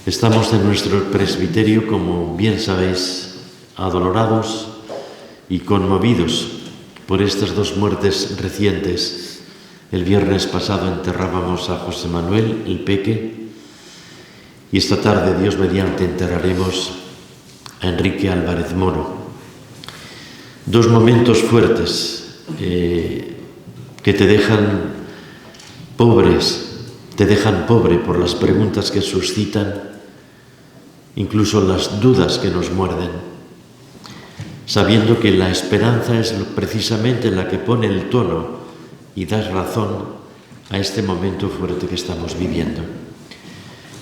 Estamos en nuestro presbiterio, como bien sabéis, adolorados y conmovidos por estas dos muertes recientes. El viernes pasado enterrábamos a José Manuel, el Peque, y esta tarde, Dios mediante, enterraremos a Enrique Álvarez Moro. Dos momentos fuertes que te dejan pobre por las preguntas que suscitan, incluso las dudas que nos muerden, sabiendo que la esperanza es precisamente la que pone el tono y da razón a este momento fuerte que estamos viviendo.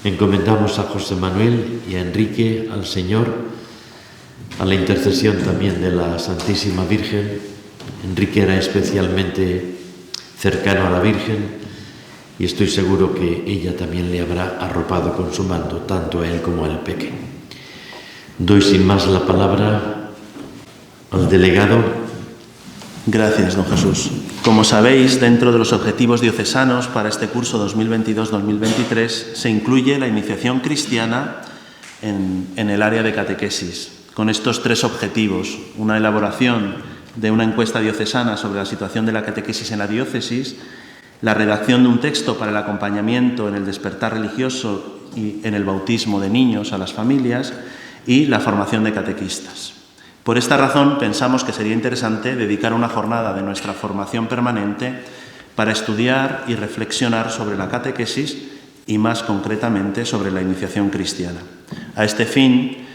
Encomendamos a José Manuel y a Enrique al Señor, a la intercesión también de la Santísima Virgen. Enrique era especialmente cercano a la Virgen y estoy seguro que ella también le habrá arropado con su manto, tanto a él como al Peque. Doy sin más la palabra al delegado. Gracias, don Jesús. Como sabéis, dentro de los objetivos diocesanos para este curso 2022-2023 se incluye la iniciación cristiana en el área de catequesis, con estos tres objetivos: una elaboración de una encuesta diocesana sobre la situación de la catequesis en la diócesis, la redacción de un texto para el acompañamiento en el despertar religioso y en el bautismo de niños a las familias, y la formación de catequistas. Por esta razón, pensamos que sería interesante dedicar una jornada de nuestra formación permanente para estudiar y reflexionar sobre la catequesis y, más concretamente, sobre la iniciación cristiana. A este fin,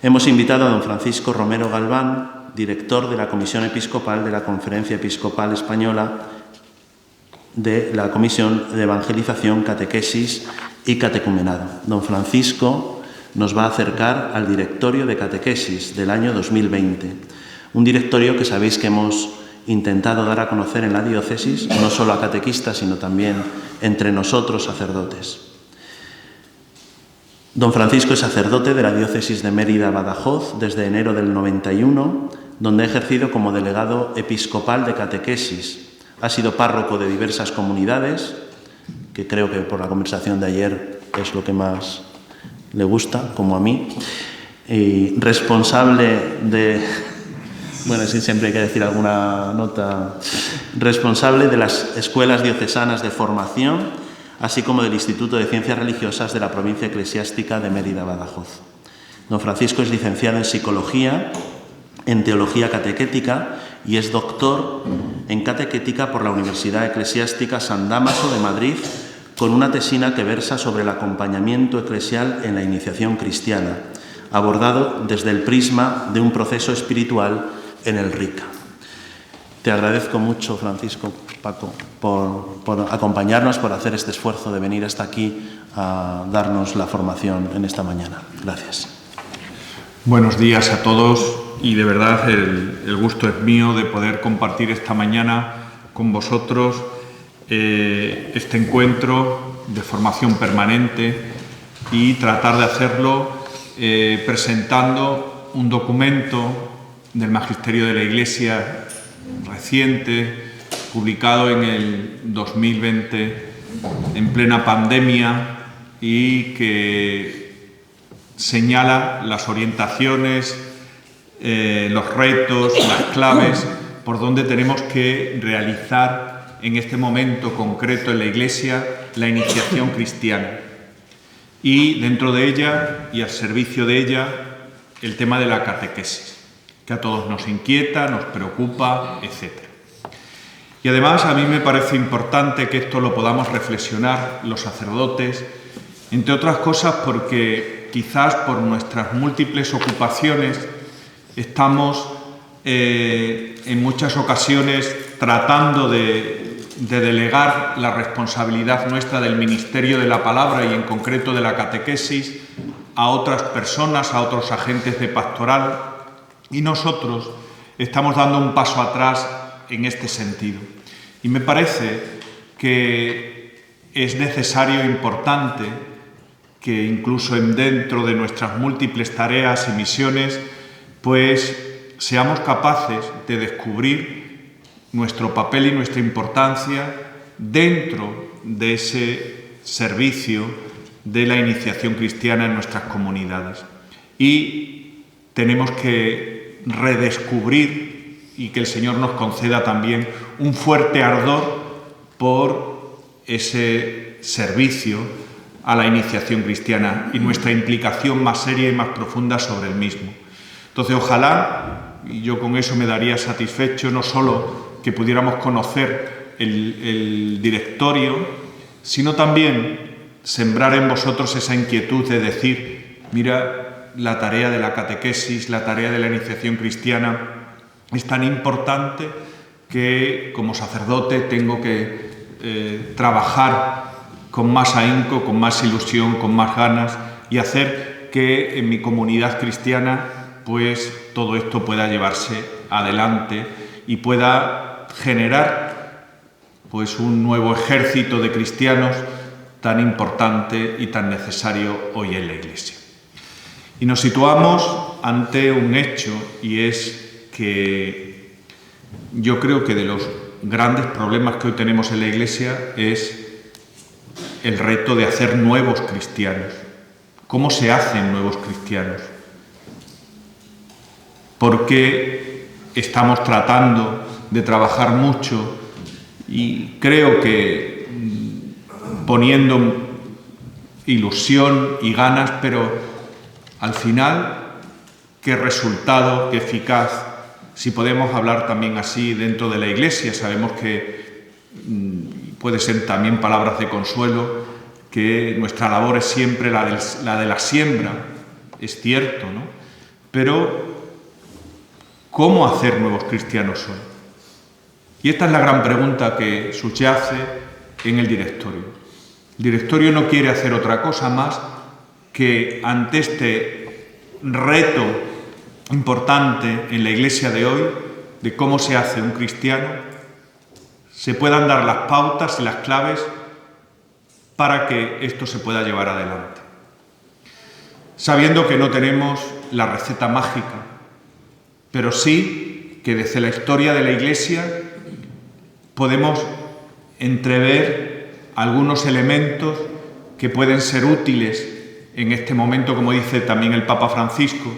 hemos invitado a don Francisco Romero Galván, director de la Comisión Episcopal de la Conferencia Episcopal Española, de la Comisión de Evangelización, Catequesis y Catecumenado. Don Francisco nos va a acercar al directorio de catequesis del año 2020, un directorio que sabéis que hemos intentado dar a conocer en la diócesis, no solo a catequistas, sino también entre nosotros, sacerdotes. Don Francisco es sacerdote de la diócesis de Mérida-Badajoz desde enero del 91, donde ha ejercido como delegado episcopal de catequesis. Ha sido párroco de diversas comunidades, que creo que por la conversación de ayer es lo que más le gusta, como a mí, y responsable de... Bueno, sí, siempre hay que decir alguna nota. Responsable de las escuelas diocesanas de formación, así como del Instituto de Ciencias Religiosas de la provincia eclesiástica de Mérida-Badajoz. Don Francisco es licenciado en Psicología, en Teología Catequética y es doctor en Catequética por la Universidad Eclesiástica San Dámaso de Madrid, con una tesina que versa sobre el acompañamiento eclesial en la iniciación cristiana, abordado desde el prisma de un proceso espiritual en el RICA. Te agradezco mucho, Francisco, Paco, por acompañarnos, por hacer este esfuerzo de venir hasta aquí a darnos la formación en esta mañana. Gracias. Buenos días a todos y de verdad el gusto es mío de poder compartir esta mañana con vosotros este encuentro de formación permanente y tratar de hacerlo presentando un documento del Magisterio de la Iglesia reciente, publicado en el 2020 en plena pandemia y que señala las orientaciones, los retos, las claves por donde tenemos que realizar en este momento concreto en la Iglesia la iniciación cristiana y dentro de ella y al servicio de ella el tema de la catequesis, que a todos nos inquieta, nos preocupa, etc. Y además a mí me parece importante que esto lo podamos reflexionar los sacerdotes, entre otras cosas porque quizás por nuestras múltiples ocupaciones estamos en muchas ocasiones tratando de delegar la responsabilidad nuestra del ministerio de la palabra y en concreto de la catequesis a otras personas, a otros agentes de pastoral, y nosotros estamos dando un paso atrás en este sentido. Y me parece que es necesario e importante que incluso dentro de nuestras múltiples tareas y misiones, pues seamos capaces de descubrir nuestro papel y nuestra importancia dentro de ese servicio de la iniciación cristiana en nuestras comunidades. Y tenemos que redescubrir y que el Señor nos conceda también un fuerte ardor por ese servicio a la iniciación cristiana y nuestra implicación más seria y más profunda sobre el mismo. Entonces, ojalá, y yo con eso me daría satisfecho, no solo que pudiéramos conocer el directorio, sino también sembrar en vosotros esa inquietud de decir, mira, la tarea de la catequesis, la tarea de la iniciación cristiana es tan importante que como sacerdote tengo que trabajar con más ahínco, con más ilusión, con más ganas y hacer que en mi comunidad cristiana pues todo esto pueda llevarse adelante y pueda generar pues un nuevo ejército de cristianos tan importante y tan necesario hoy en la Iglesia. Y nos situamos ante un hecho, y es que yo creo que de los grandes problemas que hoy tenemos en la Iglesia es el reto de hacer nuevos cristianos. ¿Cómo se hacen nuevos cristianos? Porque estamos tratando de trabajar mucho y creo que poniendo ilusión y ganas, pero al final, ¿qué resultado, qué eficaz? Si podemos hablar también así dentro de la Iglesia, sabemos que puede ser también palabras de consuelo, que nuestra labor es siempre la de la siembra, es cierto, ¿no? Pero, ¿cómo hacer nuevos cristianos hoy? Y esta es la gran pregunta que subyace en el directorio. El directorio no quiere hacer otra cosa más que ante este reto importante en la Iglesia de hoy, de cómo se hace un cristiano, se puedan dar las pautas y las claves para que esto se pueda llevar adelante. Sabiendo que no tenemos la receta mágica, pero sí que desde la historia de la Iglesia podemos entrever algunos elementos que pueden ser útiles en este momento, como dice también el Papa Francisco,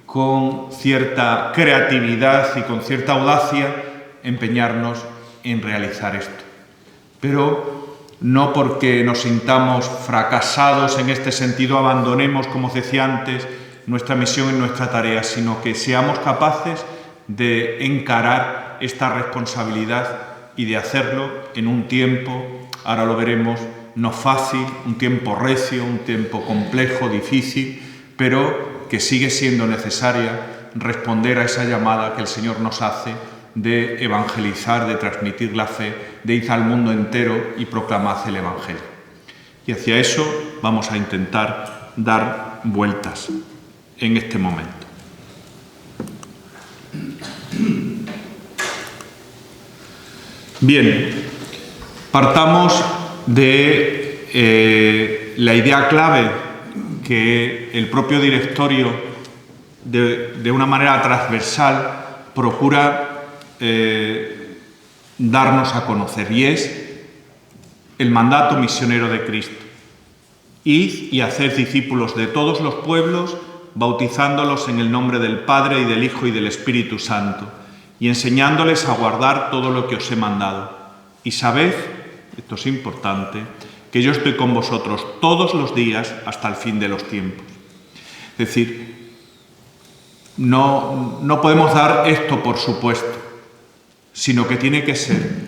con cierta creatividad y con cierta audacia, empeñarnos en realizar esto. Pero no porque nos sintamos fracasados en este sentido, abandonemos, como os decía antes, nuestra misión y nuestra tarea, sino que seamos capaces de encarar esta responsabilidad y de hacerlo en un tiempo, ahora lo veremos, no fácil, un tiempo recio, un tiempo complejo, difícil, pero que sigue siendo necesaria responder a esa llamada que el Señor nos hace de evangelizar, de transmitir la fe, de ir al mundo entero y proclamar el Evangelio. Y hacia eso vamos a intentar dar vueltas en este momento. Bien, partamos de la idea clave que el propio directorio, de una manera transversal, procura darnos a conocer, y es el mandato misionero de Cristo. Id y haced discípulos de todos los pueblos, bautizándolos en el nombre del Padre y del Hijo y del Espíritu Santo, y enseñándoles a guardar todo lo que os he mandado. Y sabed, esto es importante, que yo estoy con vosotros todos los días hasta el fin de los tiempos. Es decir, no podemos dar esto por supuesto, sino que tiene que ser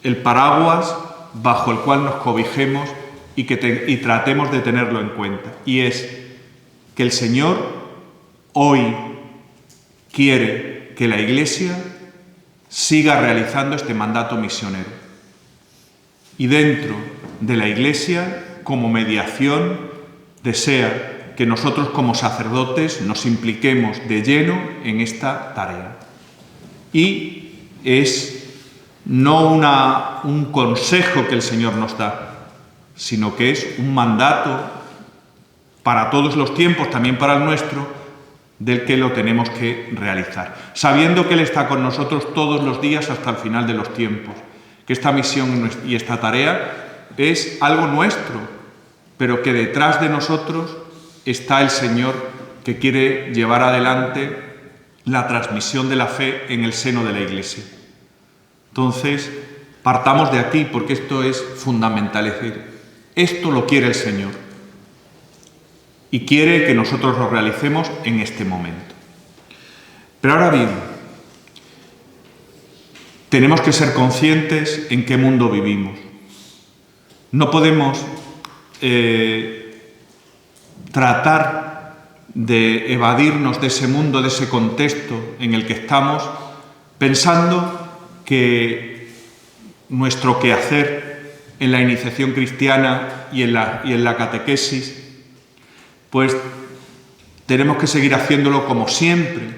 el paraguas bajo el cual nos cobijemos y tratemos de tenerlo en cuenta. Y es que el Señor hoy quiere que la Iglesia siga realizando este mandato misionero. Y dentro de la Iglesia, como mediación, desea que nosotros como sacerdotes nos impliquemos de lleno en esta tarea. Y es no un consejo que el Señor nos da, sino que es un mandato para todos los tiempos, también para el nuestro, del que lo tenemos que realizar, sabiendo que Él está con nosotros todos los días hasta el final de los tiempos, que esta misión y esta tarea es algo nuestro, pero que detrás de nosotros está el Señor que quiere llevar adelante la transmisión de la fe en el seno de la Iglesia. Entonces, partamos de aquí, porque esto es fundamental. Es decir, esto lo quiere el Señor y quiere que nosotros lo realicemos en este momento. Pero ahora bien, tenemos que ser conscientes en qué mundo vivimos. No podemos tratar de evadirnos de ese mundo, de ese contexto en el que estamos, pensando que nuestro quehacer en la iniciación cristiana y en la catequesis, pues tenemos que seguir haciéndolo como siempre,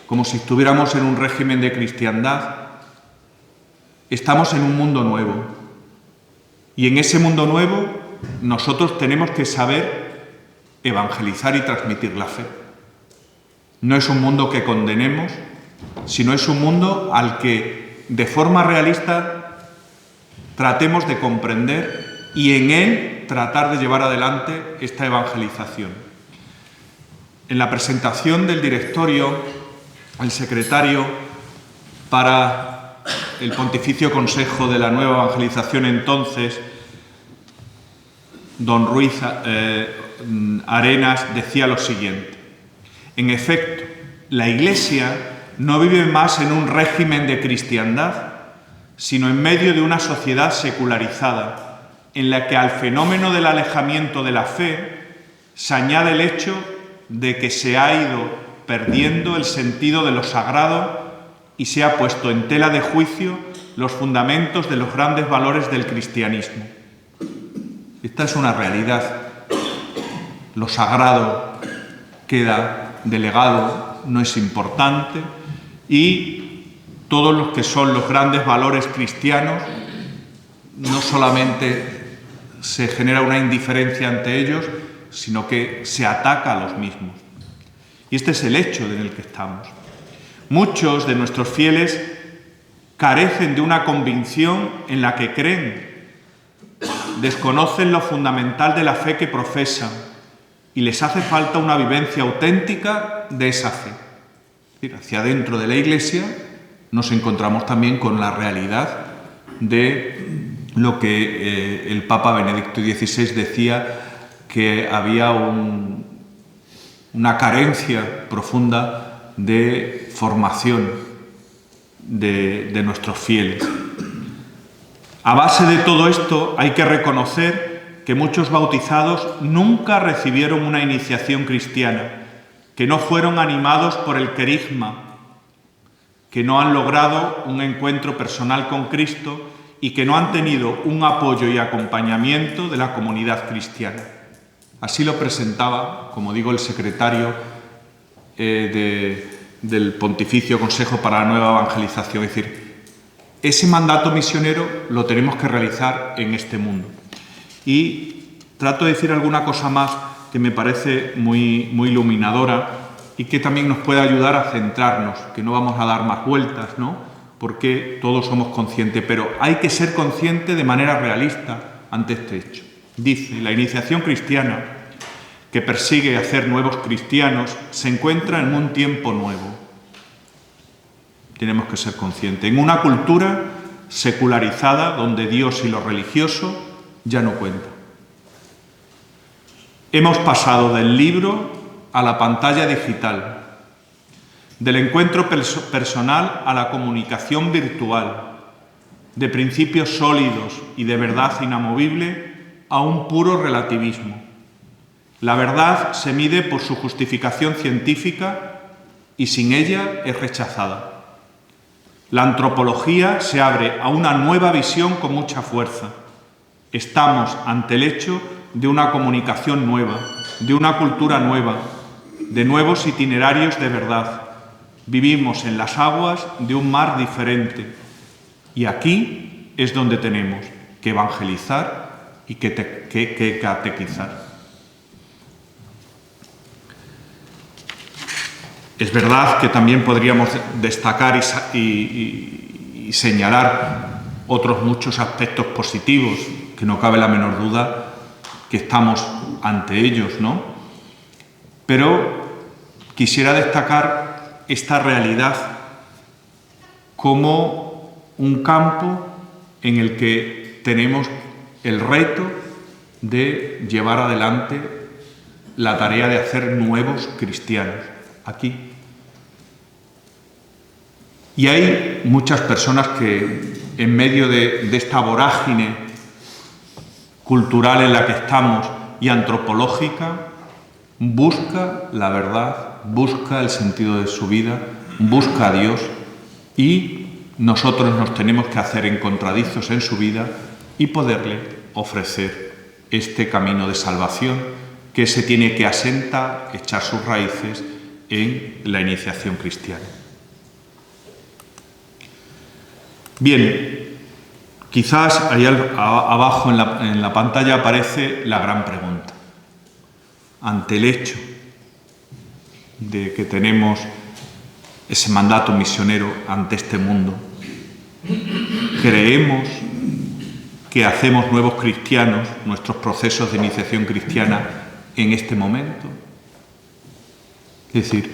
como si estuviéramos en un régimen de cristiandad. Estamos en un mundo nuevo y en ese mundo nuevo nosotros tenemos que saber evangelizar y transmitir la fe. No es un mundo que condenemos, sino es un mundo al que de forma realista tratemos de comprender y en él tratar de llevar adelante esta evangelización. En la presentación del directorio, el secretario para el Pontificio Consejo de la Nueva Evangelización entonces, don Ruiz Arenas, decía lo siguiente: en efecto, la Iglesia no vive más en un régimen de cristiandad, sino en medio de una sociedad secularizada, en la que al fenómeno del alejamiento de la fe se añade el hecho de que se ha ido perdiendo el sentido de lo sagrado y se ha puesto en tela de juicio los fundamentos de los grandes valores del cristianismo. Esta es una realidad. Lo sagrado queda delegado, no es importante, y todos los que son los grandes valores cristianos, no solamente se genera una indiferencia ante ellos, sino que se ataca a los mismos. Y este es el hecho en el que estamos. Muchos de nuestros fieles carecen de una convicción en la que creen, desconocen lo fundamental de la fe que profesan y les hace falta una vivencia auténtica de esa fe. Es decir, hacia adentro de la Iglesia nos encontramos también con la realidad de lo que el Papa Benedicto XVI decía, que había una carencia profunda de formación de nuestros fieles. A base de todo esto hay que reconocer que muchos bautizados nunca recibieron una iniciación cristiana, que no fueron animados por el querigma, que no han logrado un encuentro personal con Cristo y que no han tenido un apoyo y acompañamiento de la comunidad cristiana. Así lo presentaba, como digo, el secretario del Pontificio Consejo para la Nueva Evangelización. Es decir, ese mandato misionero lo tenemos que realizar en este mundo. Y trato de decir alguna cosa más que me parece muy iluminadora y que también nos puede ayudar a centrarnos, que no vamos a dar más vueltas, ¿no? Porque todos somos conscientes, pero hay que ser consciente de manera realista ante este hecho. Dice: la iniciación cristiana, que persigue hacer nuevos cristianos, se encuentra en un tiempo nuevo. Tenemos que ser conscientes. En una cultura secularizada donde Dios y lo religioso ya no cuentan. Hemos pasado del libro a la pantalla digital, del encuentro personal a la comunicación virtual, de principios sólidos y de verdad inamovible a un puro relativismo. La verdad se mide por su justificación científica y sin ella es rechazada. La antropología se abre a una nueva visión con mucha fuerza. Estamos ante el hecho de una comunicación nueva, de una cultura nueva, de nuevos itinerarios de verdad. Vivimos en las aguas de un mar diferente y aquí es donde tenemos que evangelizar y que catequizar. Es verdad que también podríamos destacar y señalar otros muchos aspectos positivos, que no cabe la menor duda que estamos ante ellos, ¿no? Pero quisiera destacar esta realidad como un campo en el que tenemos el reto de llevar adelante la tarea de hacer nuevos cristianos aquí. Y hay muchas personas que en medio de esta vorágine cultural en la que estamos y antropológica, busca la verdad, busca el sentido de su vida, busca a Dios, y nosotros nos tenemos que hacer encontradizos en su vida y poderle ofrecer este camino de salvación que se tiene que asentar, echar sus raíces en la iniciación cristiana. Bien, quizás ahí abajo en la pantalla aparece la gran pregunta. Ante el hecho de que tenemos ese mandato misionero ante este mundo, ¿creemos que hacemos nuevos cristianos nuestros procesos de iniciación cristiana en este momento? Es decir,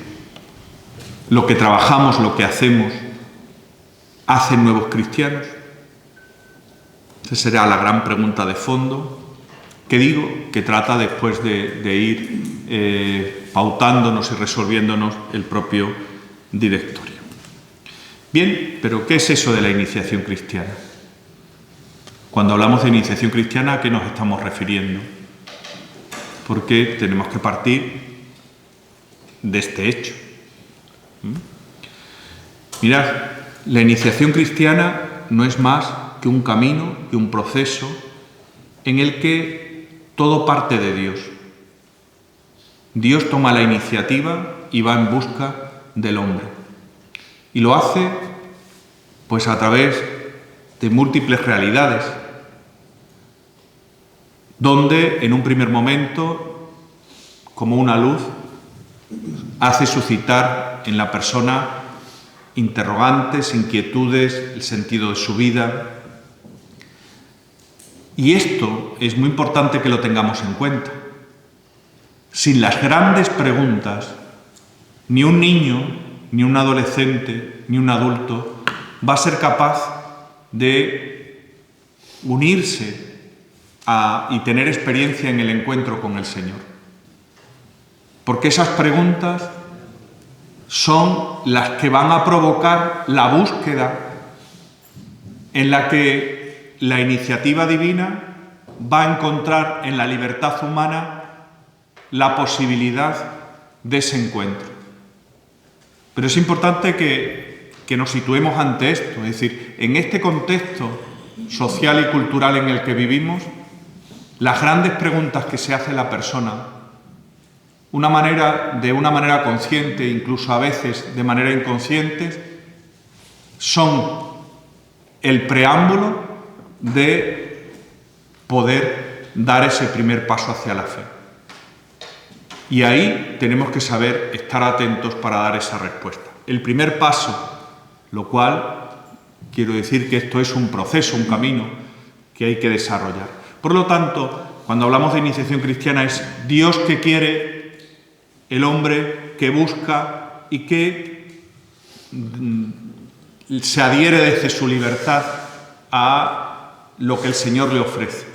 lo que trabajamos, lo que hacemos, ¿hacen nuevos cristianos? Esa será la gran pregunta de fondo, que digo, que trata después de ir pautándonos y resolviéndonos el propio directorio. Bien, pero ¿qué es eso de la iniciación cristiana? Cuando hablamos de iniciación cristiana, ¿a qué nos estamos refiriendo? Porque tenemos que partir de este hecho. Mirad, la iniciación cristiana no es más que un camino, que un proceso en el que todo parte de Dios. Dios toma la iniciativa y va en busca del hombre. Y lo hace pues a través de múltiples realidades, donde en un primer momento, como una luz, hace suscitar en la persona interrogantes, inquietudes, el sentido de su vida. Y esto es muy importante que lo tengamos en cuenta. Sin las grandes preguntas, ni un niño, ni un adolescente, ni un adulto va a ser capaz de unirse y tener experiencia en el encuentro con el Señor. Porque esas preguntas son las que van a provocar la búsqueda en la que la iniciativa divina va a encontrar en la libertad humana la posibilidad de ese encuentro. Pero es importante que nos situemos ante esto, es decir, en este contexto social y cultural en el que vivimos, las grandes preguntas que se hace la persona, de una manera consciente, incluso a veces de manera inconsciente, son el preámbulo de poder dar ese primer paso hacia la fe. Y ahí tenemos que saber estar atentos para dar esa respuesta. El primer paso, lo cual quiero decir que esto es un proceso, un camino que hay que desarrollar. Por lo tanto, cuando hablamos de iniciación cristiana es Dios que quiere, el hombre que busca y que se adhiere desde su libertad a lo que el Señor le ofrece.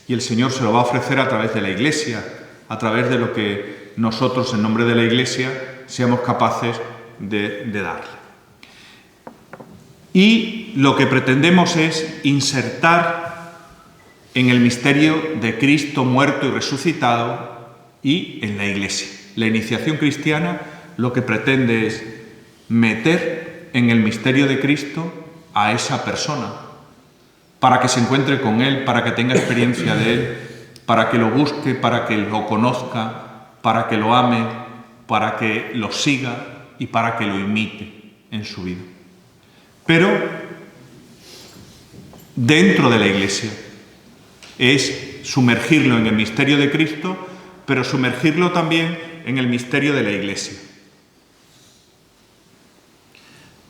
Y el Señor se lo va a ofrecer a través de la Iglesia, a través de lo que nosotros, en nombre de la Iglesia, seamos capaces de darle. Y lo que pretendemos es insertar en el misterio de Cristo muerto y resucitado y en la Iglesia. La iniciación cristiana lo que pretende es meter en el misterio de Cristo a esa persona, para que se encuentre con Él, para que tenga experiencia de Él, para que lo busque, para que lo conozca, para que lo ame, para que lo siga y para que lo imite en su vida. Pero dentro de la Iglesia es sumergirlo en el misterio de Cristo, pero sumergirlo también en el misterio de la Iglesia.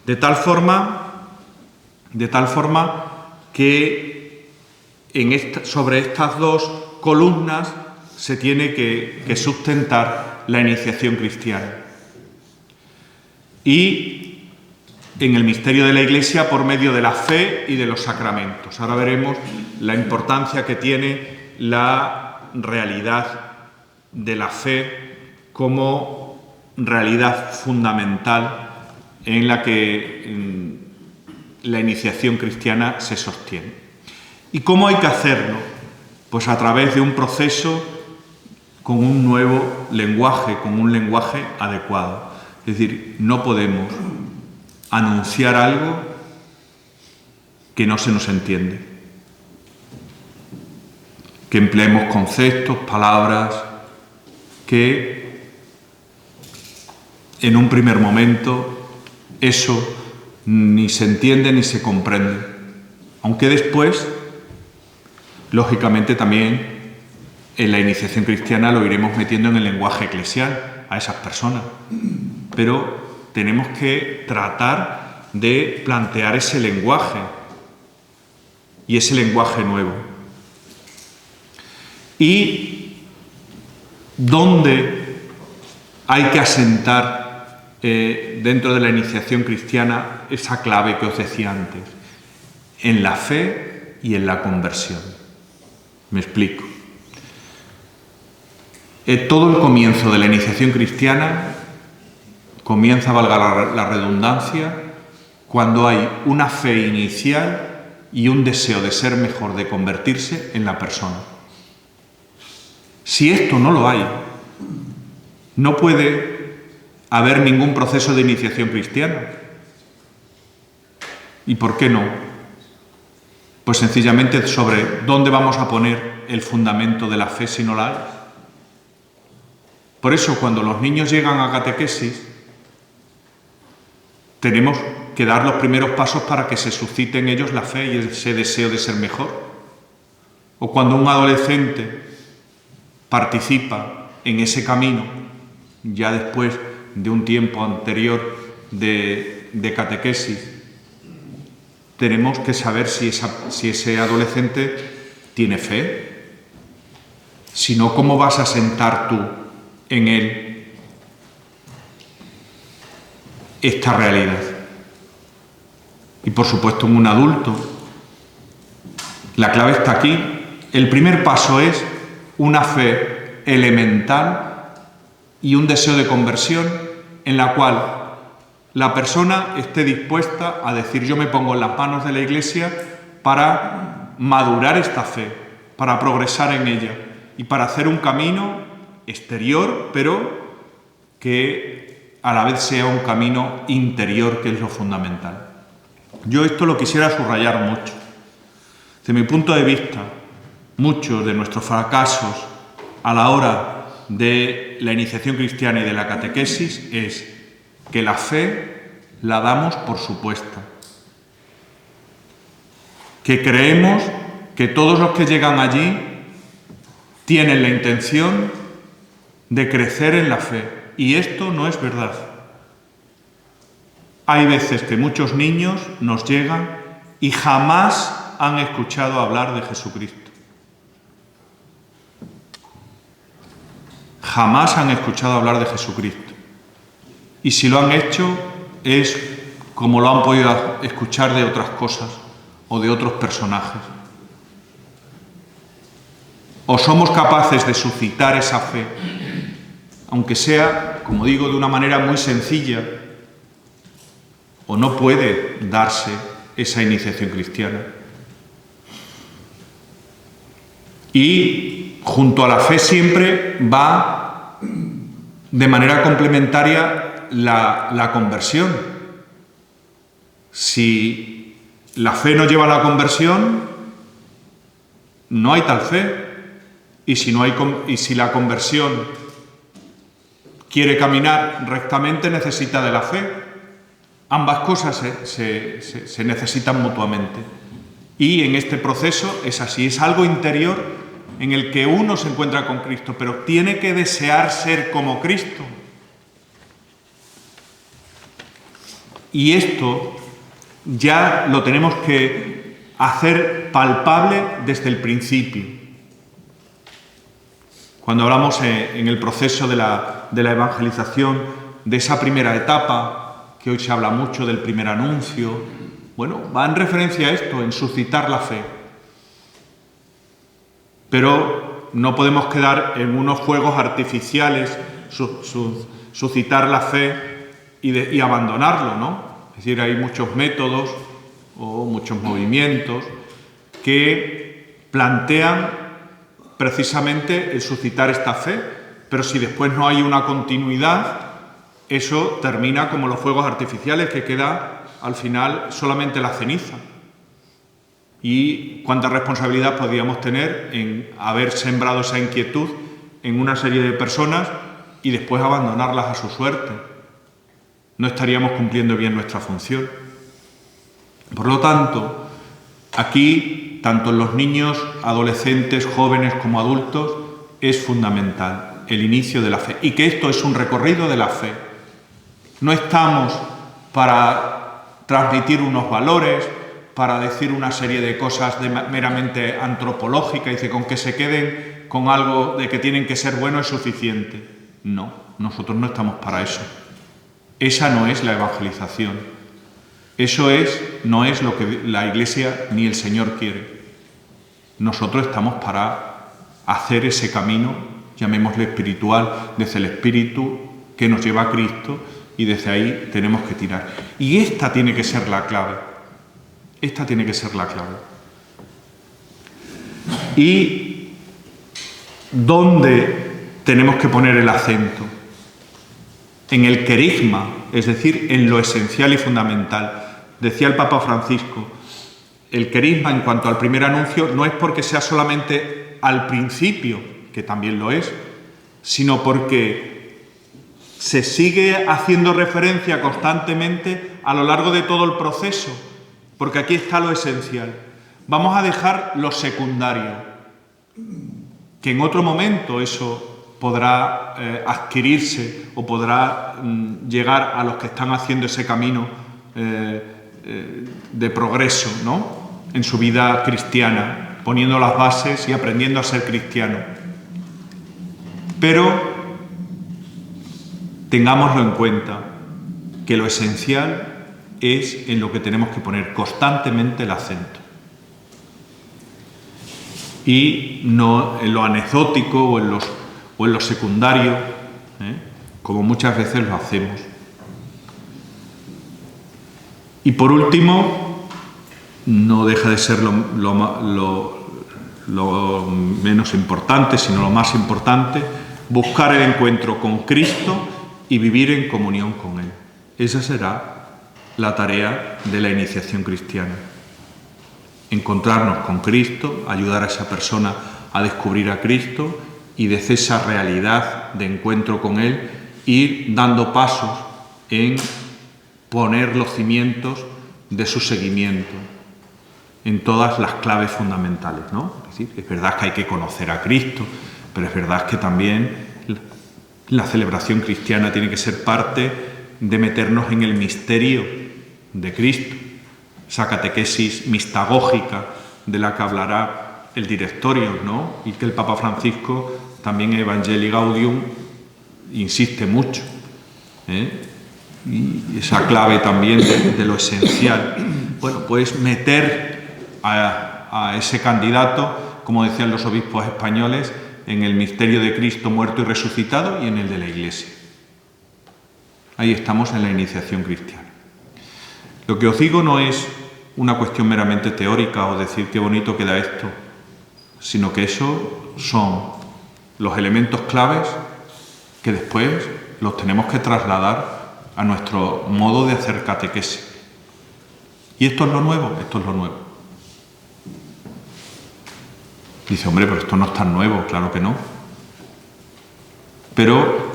De tal forma que sobre estas dos columnas se tiene que sustentar la iniciación cristiana. Y en el misterio de la Iglesia por medio de la fe y de los sacramentos. Ahora veremos la importancia que tiene la realidad de la fe como realidad fundamental en la que la iniciación cristiana se sostiene. ¿Y cómo hay que hacerlo? Pues a través de un proceso con un nuevo lenguaje, con un lenguaje adecuado. Es decir, no podemos anunciar algo que no se nos entiende. Que empleemos conceptos, palabras, que en un primer momento eso ni se entiende ni se comprende. Aunque después, lógicamente también en la iniciación cristiana lo iremos metiendo en el lenguaje eclesial a esas personas. Pero tenemos que tratar de plantear ese lenguaje y ese lenguaje nuevo. ¿Y dónde hay que asentar dentro de la iniciación cristiana esa clave que os decía antes? En la fe y en la conversión. Me explico. Todo el comienzo de la iniciación cristiana comienza, valga la redundancia, cuando hay una fe inicial y un deseo de ser mejor, de convertirse en la persona. Si esto no lo hay, no puede haber ningún proceso de iniciación cristiana. ¿Y por qué no? Pues sencillamente sobre dónde vamos a poner el fundamento de la fe si no la hay. Por eso, cuando los niños llegan a catequesis, tenemos que dar los primeros pasos para que se suscite en ellos la fe y ese deseo de ser mejor. O cuando un adolescente participa en ese camino, ya después de un tiempo anterior de catequesis, tenemos que saber si ese adolescente tiene fe. Si no, ¿cómo vas a sentar tú en él esta realidad? Y por supuesto en un adulto. La clave está aquí. El primer paso es una fe elemental y un deseo de conversión en la cual la persona esté dispuesta a decir: yo me pongo en las manos de la Iglesia para madurar esta fe, para progresar en ella y para hacer un camino exterior, pero que a la vez sea un camino interior, que es lo fundamental. Yo esto lo quisiera subrayar mucho. Desde mi punto de vista, muchos de nuestros fracasos a la hora de la iniciación cristiana y de la catequesis es que la fe la damos por supuesta. Que creemos que todos los que llegan allí tienen la intención de crecer en la fe. Y esto no es verdad. Hay veces que muchos niños nos llegan y jamás han escuchado hablar de Jesucristo. Jamás han escuchado hablar de Jesucristo. Y si lo han hecho, es como lo han podido escuchar de otras cosas o de otros personajes. O somos capaces de suscitar esa fe, aunque sea, como digo, de una manera muy sencilla, o no puede darse esa iniciación cristiana. Y junto a la fe siempre va de manera complementaria la conversión. Si la fe no lleva a la conversión, no hay tal fe. Y si la conversión quiere caminar rectamente, necesita de la fe. Ambas cosas se necesitan mutuamente. Y en este proceso es así, es algo interior en el que uno se encuentra con Cristo, pero tiene que desear ser como Cristo. Y esto ya lo tenemos que hacer palpable desde el principio. Cuando hablamos en el proceso de la evangelización, de esa primera etapa, que hoy se habla mucho del primer anuncio, bueno, va en referencia a esto, en suscitar la fe. Pero no podemos quedar en unos juegos artificiales, suscitar la fe y abandonarlo, ¿no? Es decir, hay muchos métodos o muchos movimientos que plantean precisamente el suscitar esta fe, pero si después no hay una continuidad, eso termina como los fuegos artificiales, que queda al final solamente la ceniza. Y cuánta responsabilidad podríamos tener en haber sembrado esa inquietud en una serie de personas y después abandonarlas a su suerte. No estaríamos cumpliendo bien nuestra función. Por lo tanto, aquí, tanto en los niños, adolescentes, jóvenes como adultos, es fundamental el inicio de la fe. Y que esto es un recorrido de la fe. No estamos para transmitir unos valores, para decir una serie de cosas meramente antropológicas, y dice, con que se queden con algo de que tienen que ser buenos es suficiente. No, nosotros no estamos para eso. Esa no es la evangelización. Eso no es lo que la Iglesia ni el Señor quiere. Nosotros estamos para hacer ese camino, llamémosle espiritual, desde el Espíritu que nos lleva a Cristo, y desde ahí tenemos que tirar. Y esta tiene que ser la clave. Esta tiene que ser la clave. ¿Y dónde tenemos que poner el acento? En el querigma, es decir, en lo esencial y fundamental. Decía el Papa Francisco, el querigma en cuanto al primer anuncio no es porque sea solamente al principio, que también lo es, sino porque se sigue haciendo referencia constantemente a lo largo de todo el proceso, porque aquí está lo esencial. Vamos a dejar lo secundario, que en otro momento eso podrá adquirirse o podrá llegar a los que están haciendo ese camino de progreso, ¿no?, en su vida cristiana, poniendo las bases y aprendiendo a ser cristiano. Pero tengámoslo en cuenta, que lo esencial es en lo que tenemos que poner constantemente el acento. Y no en lo anecdótico o en lo secundario, como muchas veces lo hacemos. Y por último, no deja de ser lo menos importante, sino lo más importante, buscar el encuentro con Cristo y vivir en comunión con Él. Esa será la tarea de la iniciación cristiana. Encontrarnos con Cristo, ayudar a esa persona a descubrir a Cristo y desde esa realidad de encuentro con Él ir dando pasos en poner los cimientos de su seguimiento en todas las claves fundamentales, ¿no? Es decir, es verdad que hay que conocer a Cristo, pero es verdad que también la celebración cristiana tiene que ser parte de meternos en el misterio de Cristo, esa catequesis mistagógica de la que hablará el directorio, ¿no?, y que el Papa Francisco también en Evangelii Gaudium insiste mucho, y esa clave también de lo esencial. Bueno, pues meter a ese candidato, como decían los obispos españoles, en el misterio de Cristo muerto y resucitado y en el de la Iglesia. Ahí estamos en la iniciación cristiana. Lo que os digo no es una cuestión meramente teórica o decir qué bonito queda esto, sino que eso son los elementos claves que después los tenemos que trasladar a nuestro modo de hacer catequesis. ¿Y esto es lo nuevo? Esto es lo nuevo. Dice, hombre, pero esto no es tan nuevo, claro que no. Pero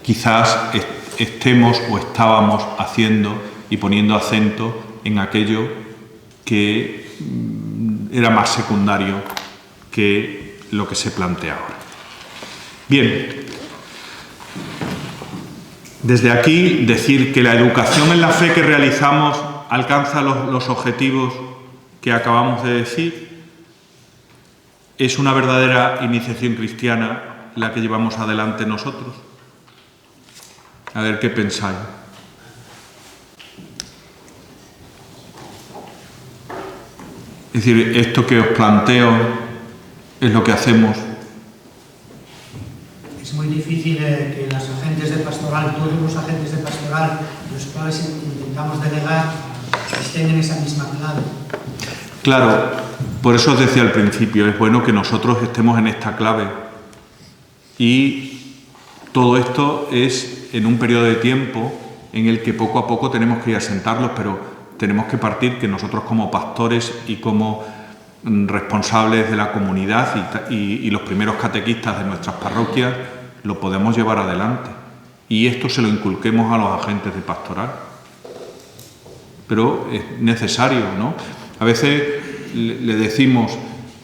quizás estemos o estábamos haciendo y poniendo acento en aquello que era más secundario que lo que se plantea ahora. Bien, desde aquí decir que la educación en la fe que realizamos alcanza los objetivos que acabamos de decir. ¿Es una verdadera iniciación cristiana la que llevamos adelante nosotros? A ver qué pensáis. Es decir, esto que os planteo es lo que hacemos. Es muy difícil que los agentes de pastoral, todos los agentes de pastoral, los cuales intentamos delegar, estén en esa misma clave. Claro, por eso os decía al principio, es bueno que nosotros estemos en esta clave. Y todo esto es en un periodo de tiempo en el que poco a poco tenemos que ir a sentarlos, pero tenemos que partir que nosotros como pastores y como responsables de la comunidad y los primeros catequistas de nuestras parroquias lo podemos llevar adelante. Y esto se lo inculquemos a los agentes de pastoral. Pero es necesario, ¿no? A veces le decimos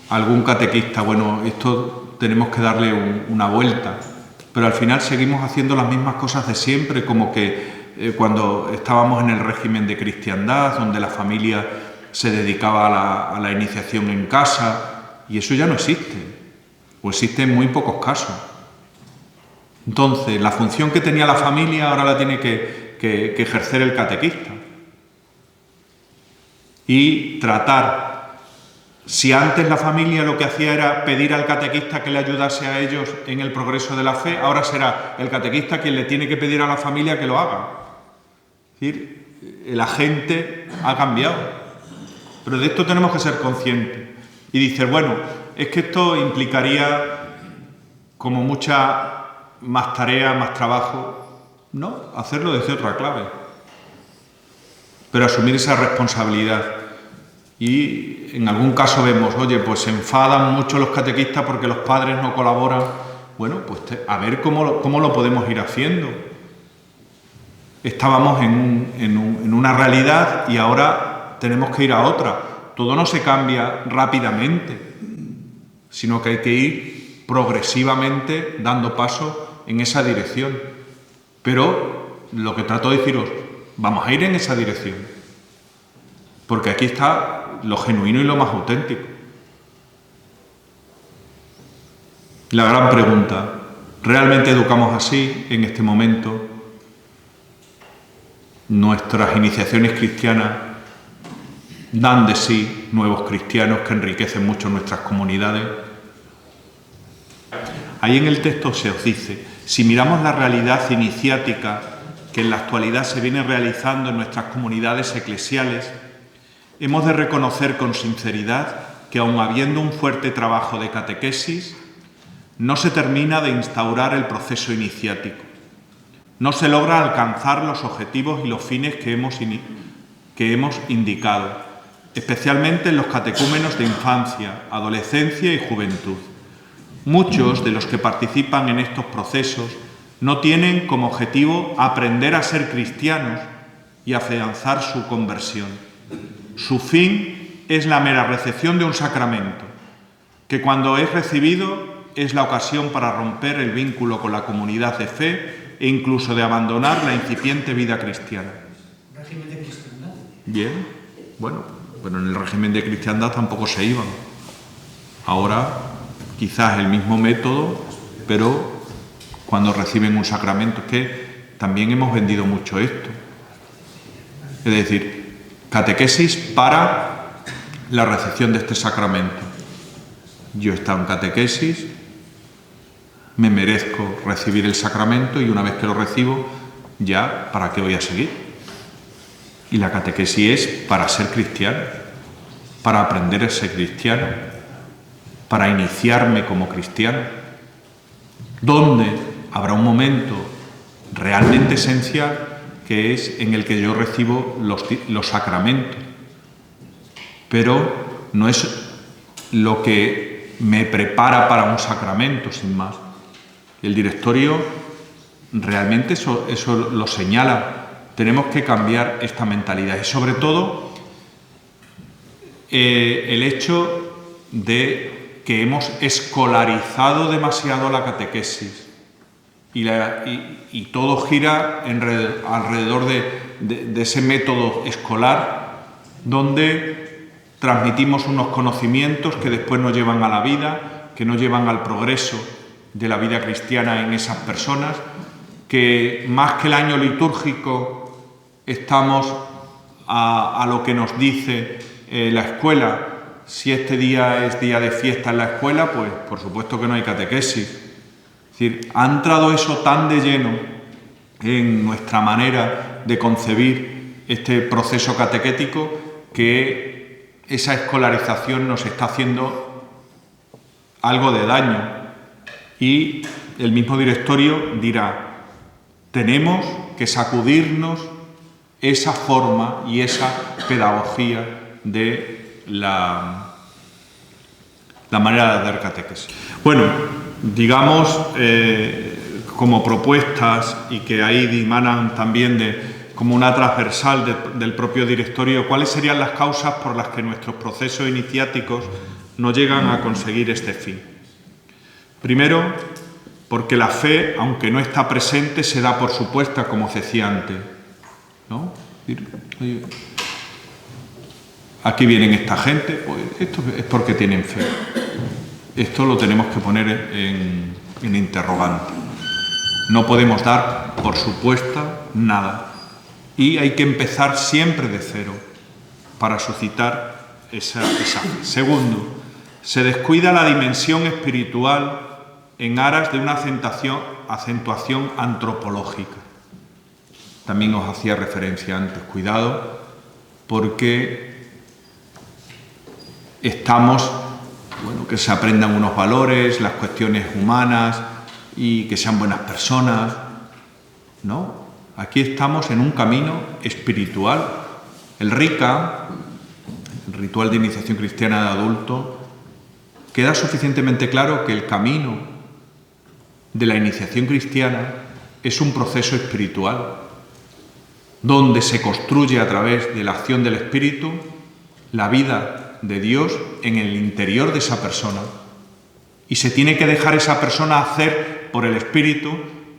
a algún catequista, bueno, esto tenemos que darle una vuelta, pero al final seguimos haciendo las mismas cosas de siempre, como que cuando estábamos en el régimen de cristiandad, donde la familia se dedicaba a la iniciación en casa, y eso ya no existe, o existe en muy pocos casos. Entonces, la función que tenía la familia ahora la tiene que ejercer el catequista. Y tratar, si antes la familia lo que hacía era pedir al catequista que le ayudase a ellos en el progreso de la fe, ahora será el catequista quien le tiene que pedir a la familia que lo haga. Es decir, el agente ha cambiado. Pero de esto tenemos que ser conscientes. Y dices, bueno, es que esto implicaría como mucha más tarea, más trabajo. No, hacerlo desde otra clave. Pero asumir esa responsabilidad. Y en algún caso vemos, oye, pues se enfadan mucho los catequistas porque los padres no colaboran. Bueno, pues a ver cómo lo podemos ir haciendo. Estábamos en una realidad y ahora tenemos que ir a otra. Todo no se cambia rápidamente, sino que hay que ir progresivamente dando paso en esa dirección. Pero lo que trato de deciros, vamos a ir en esa dirección. Porque aquí está lo genuino y lo más auténtico. La gran pregunta, ¿realmente educamos así en este momento? Nuestras iniciaciones cristianas dan de sí nuevos cristianos que enriquecen mucho nuestras comunidades. Ahí en el texto se os dice, si miramos la realidad iniciática que en la actualidad se viene realizando en nuestras comunidades eclesiales, hemos de reconocer con sinceridad que aun habiendo un fuerte trabajo de catequesis, no se termina de instaurar el proceso iniciático. No se logra alcanzar los objetivos y los fines que hemos indicado, especialmente en los catecúmenos de infancia, adolescencia y juventud. Muchos de los que participan en estos procesos no tienen como objetivo aprender a ser cristianos y afianzar su conversión. Su fin es la mera recepción de un sacramento, que cuando es recibido es la ocasión para romper el vínculo con la comunidad de fe e incluso de abandonar la incipiente vida cristiana. ¿Régimen de cristiandad? Bien, bueno, pero en el régimen de cristiandad tampoco se iban. Ahora quizás el mismo método, pero cuando reciben un sacramento, es que también hemos vendido mucho esto. Es decir, catequesis para la recepción de este sacramento. Yo he estado en catequesis, me merezco recibir el sacramento y una vez que lo recibo, ya, ¿para qué voy a seguir? Y la catequesis es para ser cristiano, para aprender a ser cristiano, para iniciarme como cristiano, donde habrá un momento realmente esencial que es en el que yo recibo los sacramentos, pero no es lo que me prepara para un sacramento, sin más. El directorio realmente eso lo señala. Tenemos que cambiar esta mentalidad y sobre todo el hecho de que hemos escolarizado demasiado la catequesis y todo gira alrededor de ese método escolar donde transmitimos unos conocimientos que después nos llevan a la vida, que nos llevan al progreso de la vida cristiana en esas personas, que más que el año litúrgico estamos a lo que nos dice la escuela. Si este día es día de fiesta en la escuela, pues por supuesto que no hay catequesis. Es decir, ha entrado eso tan de lleno en nuestra manera de concebir este proceso catequético que esa escolarización nos está haciendo algo de daño. Y el mismo directorio dirá, tenemos que sacudirnos esa forma y esa pedagogía de la manera de dar catequesis. Bueno, digamos, como propuestas, y que ahí dimanan también como una transversal del propio directorio, ¿cuáles serían las causas por las que nuestros procesos iniciáticos no llegan a conseguir este fin? Primero, porque la fe, aunque no está presente, se da por supuesta, como se decía antes, ¿no? Aquí vienen esta gente, pues esto es porque tienen fe. Esto lo tenemos que poner en interrogante. No podemos dar por supuesta nada. Y hay que empezar siempre de cero para suscitar esa fe. Segundo, se descuida la dimensión espiritual en aras de una acentuación antropológica. También os hacía referencia antes. Cuidado, porque estamos, que se aprendan unos valores, las cuestiones humanas y que sean buenas personas. No, aquí estamos en un camino espiritual. El RICA, el Ritual de Iniciación Cristiana de Adulto, queda suficientemente claro que el camino de la iniciación cristiana es un proceso espiritual, donde se construye a través de la acción del Espíritu la vida de Dios en el interior de esa persona. Y se tiene que dejar esa persona hacer por el Espíritu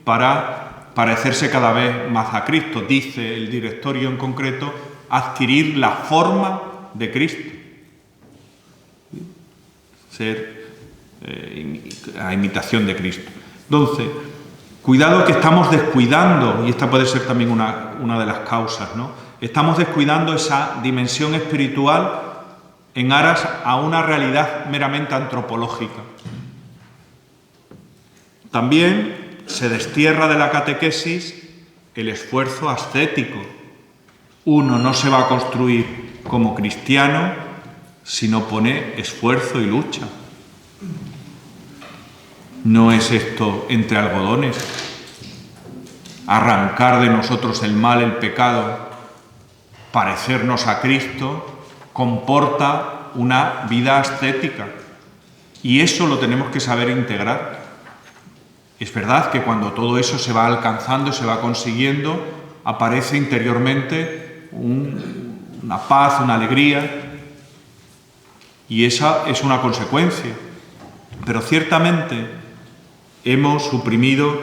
para parecerse cada vez más a Cristo. Dice el directorio en concreto, adquirir la forma de Cristo. Ser a imitación de Cristo. Entonces, cuidado que estamos descuidando, y esta puede ser también una de las causas, ¿no? Estamos descuidando esa dimensión espiritual en aras a una realidad meramente antropológica. También se destierra de la catequesis el esfuerzo ascético. Uno no se va a construir como cristiano si no pone esfuerzo y lucha. No es esto entre algodones. Arrancar de nosotros el mal, el pecado, parecernos a Cristo, comporta una vida ascética. Y eso lo tenemos que saber integrar. Es verdad que cuando todo eso se va alcanzando, se va consiguiendo, aparece interiormente una paz, una alegría, y esa es una consecuencia. Pero ciertamente hemos suprimido,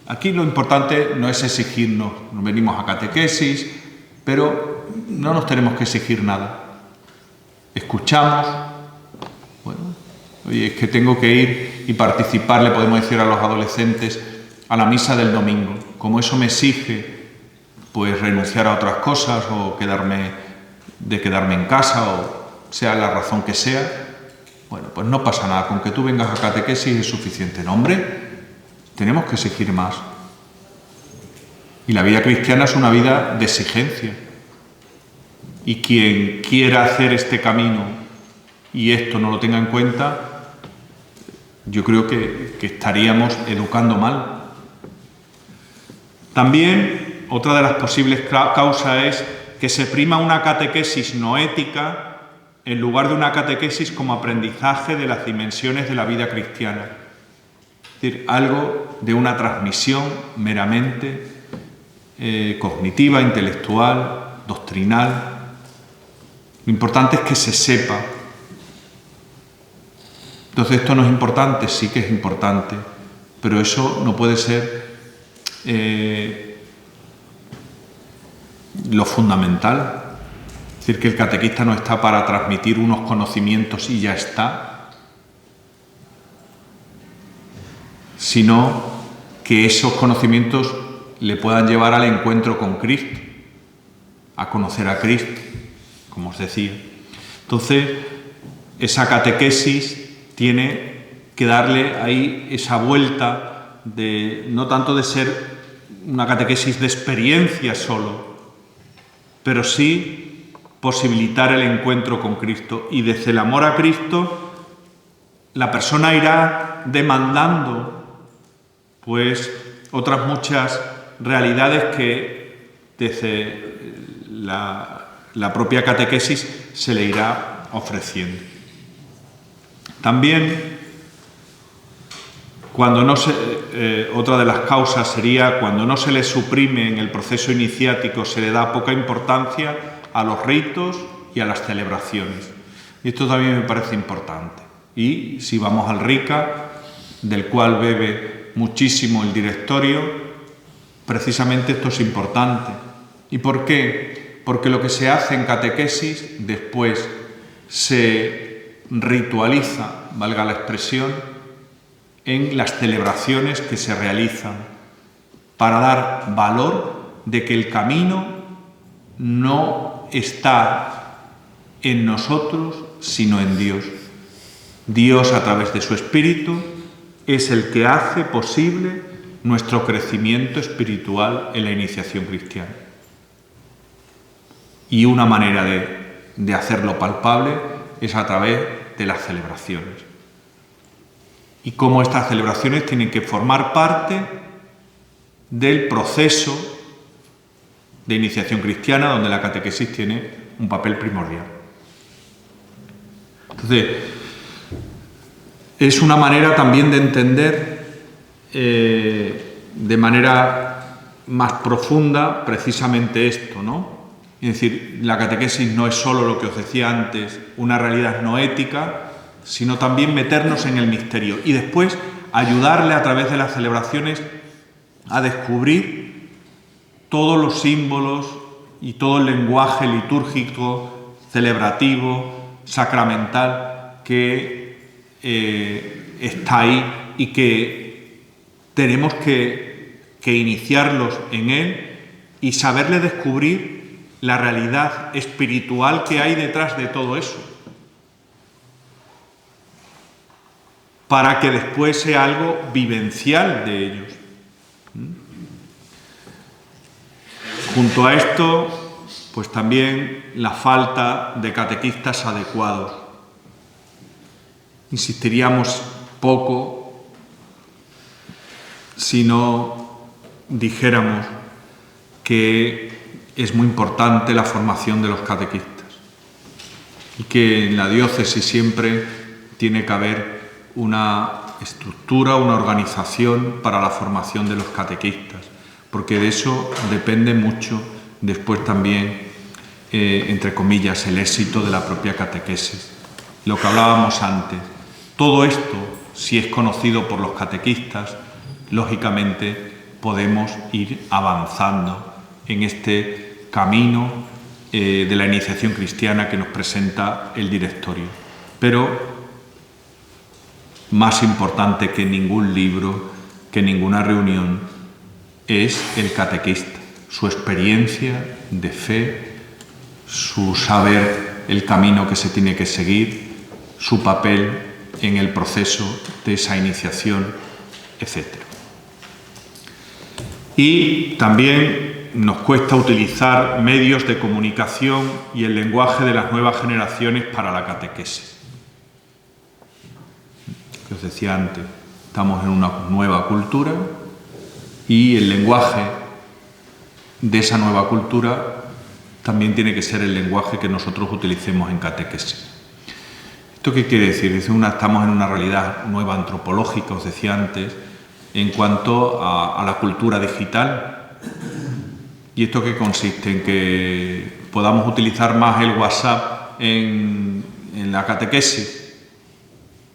aquí lo importante no es exigirnos, nos venimos a catequesis, pero no nos tenemos que exigir nada. Escuchamos, oye, es que tengo que ir y participar, le podemos decir a los adolescentes, a la misa del domingo. Como eso me exige, pues renunciar a otras cosas o quedarme en casa, o sea la razón que sea, pues no pasa nada, con que tú vengas a catequesis es suficiente. No, hombre, tenemos que exigir más. Y la vida cristiana es una vida de exigencia. Y quien quiera hacer este camino y esto no lo tenga en cuenta, yo creo que estaríamos educando mal. También, otra de las posibles causas es que se prima una catequesis noética en lugar de una catequesis como aprendizaje de las dimensiones de la vida cristiana. Es decir, algo de una transmisión meramente cognitiva, intelectual, doctrinal. Lo importante es que se sepa. Entonces, ¿esto no es importante? Sí que es importante, pero eso no puede ser lo fundamental. Es decir, que el catequista no está para transmitir unos conocimientos y ya está, sino que esos conocimientos le puedan llevar al encuentro con Cristo, a conocer a Cristo, como os decía. Entonces, esa catequesis tiene que darle ahí esa vuelta de no tanto de ser una catequesis de experiencia solo, pero sí posibilitar el encuentro con Cristo. Y desde el amor a Cristo, la persona irá demandando pues otras muchas realidades que desde la propia catequesis se le irá ofreciendo. También, otra de las causas sería cuando no se le suprime en el proceso iniciático, se le da poca importancia a los ritos y a las celebraciones. Y esto también me parece importante. Y si vamos al RICA, del cual bebe muchísimo el directorio, precisamente esto es importante. ¿Y por qué? Porque lo que se hace en catequesis después se ritualiza, valga la expresión, en las celebraciones que se realizan para dar valor de que el camino no está en nosotros, sino en Dios. Dios, a través de su Espíritu, es el que hace posible nuestro crecimiento espiritual en la iniciación cristiana. Y una manera de hacerlo palpable es a través de las celebraciones. Y cómo estas celebraciones tienen que formar parte del proceso de iniciación cristiana, donde la catequesis tiene un papel primordial. Entonces, es una manera también de entender de manera más profunda precisamente esto, ¿no? Es decir, la catequesis no es solo lo que os decía antes, una realidad noética, sino también meternos en el misterio y después ayudarle a través de las celebraciones a descubrir todos los símbolos y todo el lenguaje litúrgico, celebrativo, sacramental que está ahí y que tenemos que iniciarlos en él y saberle descubrir la realidad espiritual que hay detrás de todo eso, para que después sea algo vivencial de ellos. Junto a esto, pues también la falta de catequistas adecuados. Insistiríamos poco si no dijéramos que es muy importante la formación de los catequistas y que en la diócesis siempre tiene que haber una estructura, una organización para la formación de los catequistas, porque de eso depende mucho después también, entre comillas, el éxito de la propia catequesis. Lo que hablábamos antes, todo esto, si es conocido por los catequistas, lógicamente podemos ir avanzando en este camino de la iniciación cristiana que nos presenta el directorio. Pero más importante que ningún libro, que ninguna reunión, es el catequista, su experiencia de fe, su saber el camino que se tiene que seguir, su papel en el proceso de esa iniciación, etc. Y también nos cuesta utilizar medios de comunicación y el lenguaje de las nuevas generaciones para la catequesis. Que os decía antes, estamos en una nueva cultura y el lenguaje de esa nueva cultura también tiene que ser el lenguaje que nosotros utilicemos en catequesis. ¿Esto qué quiere decir? Estamos en una realidad nueva antropológica, os decía antes, en cuanto a la cultura digital. ¿Y esto qué consiste? En que podamos utilizar más el WhatsApp en la catequesis.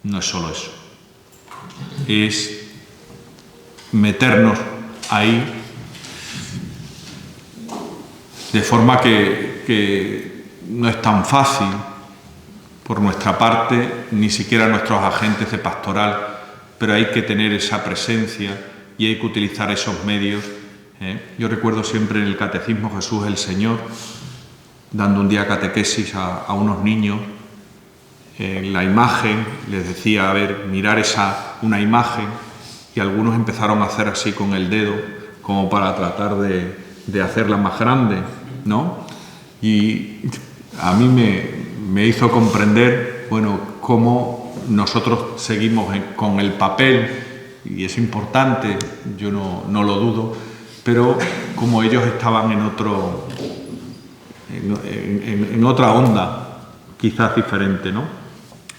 No es solo eso. Es meternos ahí de forma que no es tan fácil por nuestra parte, ni siquiera nuestros agentes de pastoral, pero hay que tener esa presencia y hay que utilizar esos medios. Yo recuerdo siempre en el Catecismo Jesús el Señor, dando un día catequesis a unos niños, la imagen, les decía, a ver, mirar una imagen, y algunos empezaron a hacer así con el dedo, como para tratar de hacerla más grande, ¿no? Y a mí me hizo comprender, bueno, cómo nosotros seguimos con el papel, y es importante, yo no lo dudo, pero como ellos estaban en otra onda, quizás diferente, ¿no?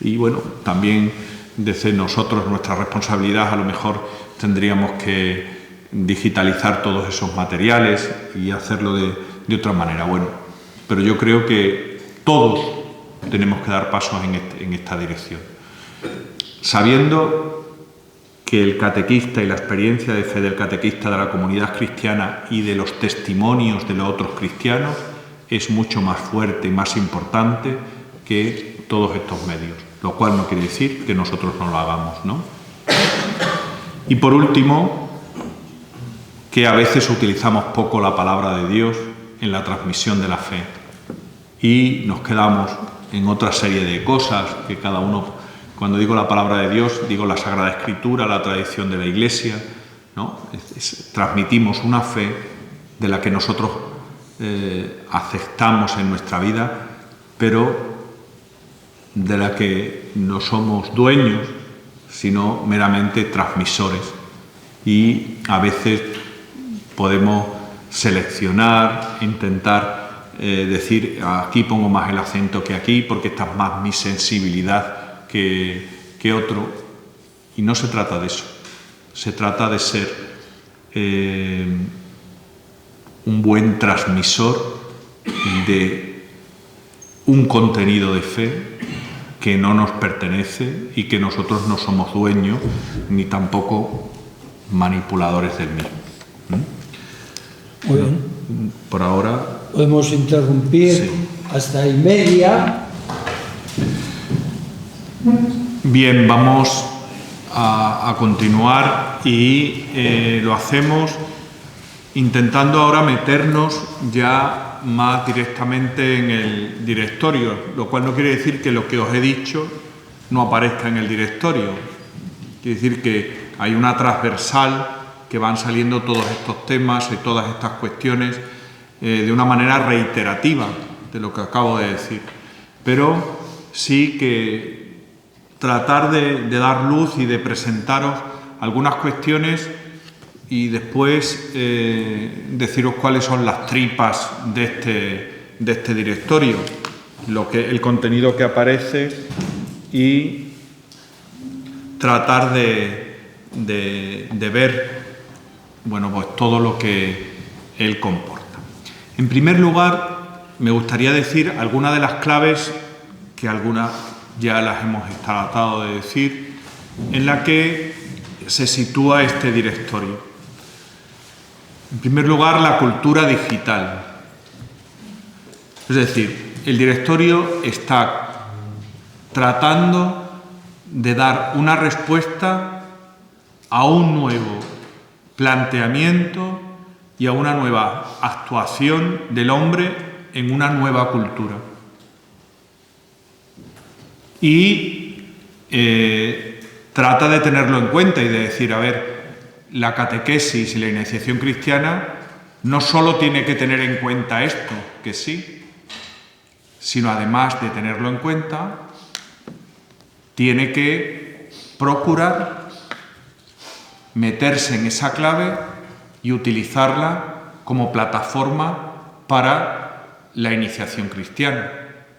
Y bueno, también desde nosotros, nuestra responsabilidad, a lo mejor tendríamos que digitalizar todos esos materiales y hacerlo de otra manera. Bueno, pero yo creo que todos tenemos que dar pasos en esta dirección, sabiendo que el catequista y la experiencia de fe del catequista de la comunidad cristiana y de los testimonios de los otros cristianos es mucho más fuerte y más importante que todos estos medios, lo cual no quiere decir que nosotros no lo hagamos, ¿no? Y por último, que a veces utilizamos poco la palabra de Dios en la transmisión de la fe y nos quedamos en otra serie de cosas que cada uno, cuando digo la palabra de Dios, digo la Sagrada Escritura, la tradición de la Iglesia, ¿no? Transmitimos una fe de la que nosotros aceptamos en nuestra vida, pero de la que no somos dueños, sino meramente transmisores. Y a veces podemos seleccionar, intentar decir, aquí pongo más el acento que aquí, porque esta es más mi sensibilidad que otro. Y no se trata de eso. Se trata de ser un buen transmisor de un contenido de fe que no nos pertenece y que nosotros no somos dueños ni tampoco manipuladores del mismo. Muy bien. Por ahora podemos interrumpir, sí, hasta y media. Bien, vamos a continuar y lo hacemos intentando ahora meternos ya más directamente en el directorio, lo cual no quiere decir que lo que os he dicho no aparezca en el directorio. Quiere decir que hay una transversal que van saliendo todos estos temas y todas estas cuestiones de una manera reiterativa de lo que acabo de decir. Pero sí que tratar de dar luz y de presentaros algunas cuestiones y después deciros cuáles son las tripas de este directorio, el contenido que aparece y tratar de ver, bueno, pues todo lo que él comporta. En primer lugar, me gustaría decir algunas de las claves, que algunas ya las hemos tratado de decir, en la que se sitúa este directorio. En primer lugar, la cultura digital. Es decir, el directorio está tratando de dar una respuesta a un nuevo planteamiento y a una nueva actuación del hombre en una nueva cultura. Y trata de tenerlo en cuenta y de decir, a ver, la catequesis y la iniciación cristiana no solo tiene que tener en cuenta esto, que sí, sino además de tenerlo en cuenta, tiene que procurar meterse en esa clave y utilizarla como plataforma para la iniciación cristiana.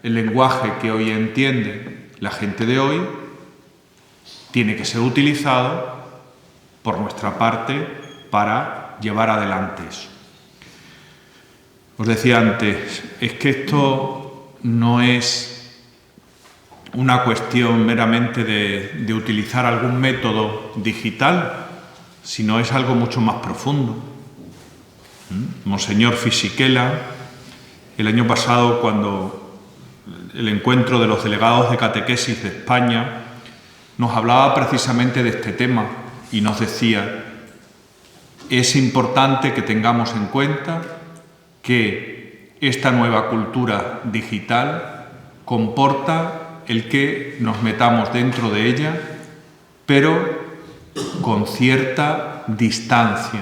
El lenguaje que hoy entiende la gente de hoy tiene que ser utilizado por nuestra parte para llevar adelante eso. Os decía antes, es que esto no es una cuestión meramente de utilizar algún método digital, sino es algo mucho más profundo. Monseñor Fisichella, el año pasado, cuando el encuentro de los delegados de catequesis de España, nos hablaba precisamente de este tema y nos decía: es importante que tengamos en cuenta que esta nueva cultura digital comporta el que nos metamos dentro de ella, pero con cierta distancia,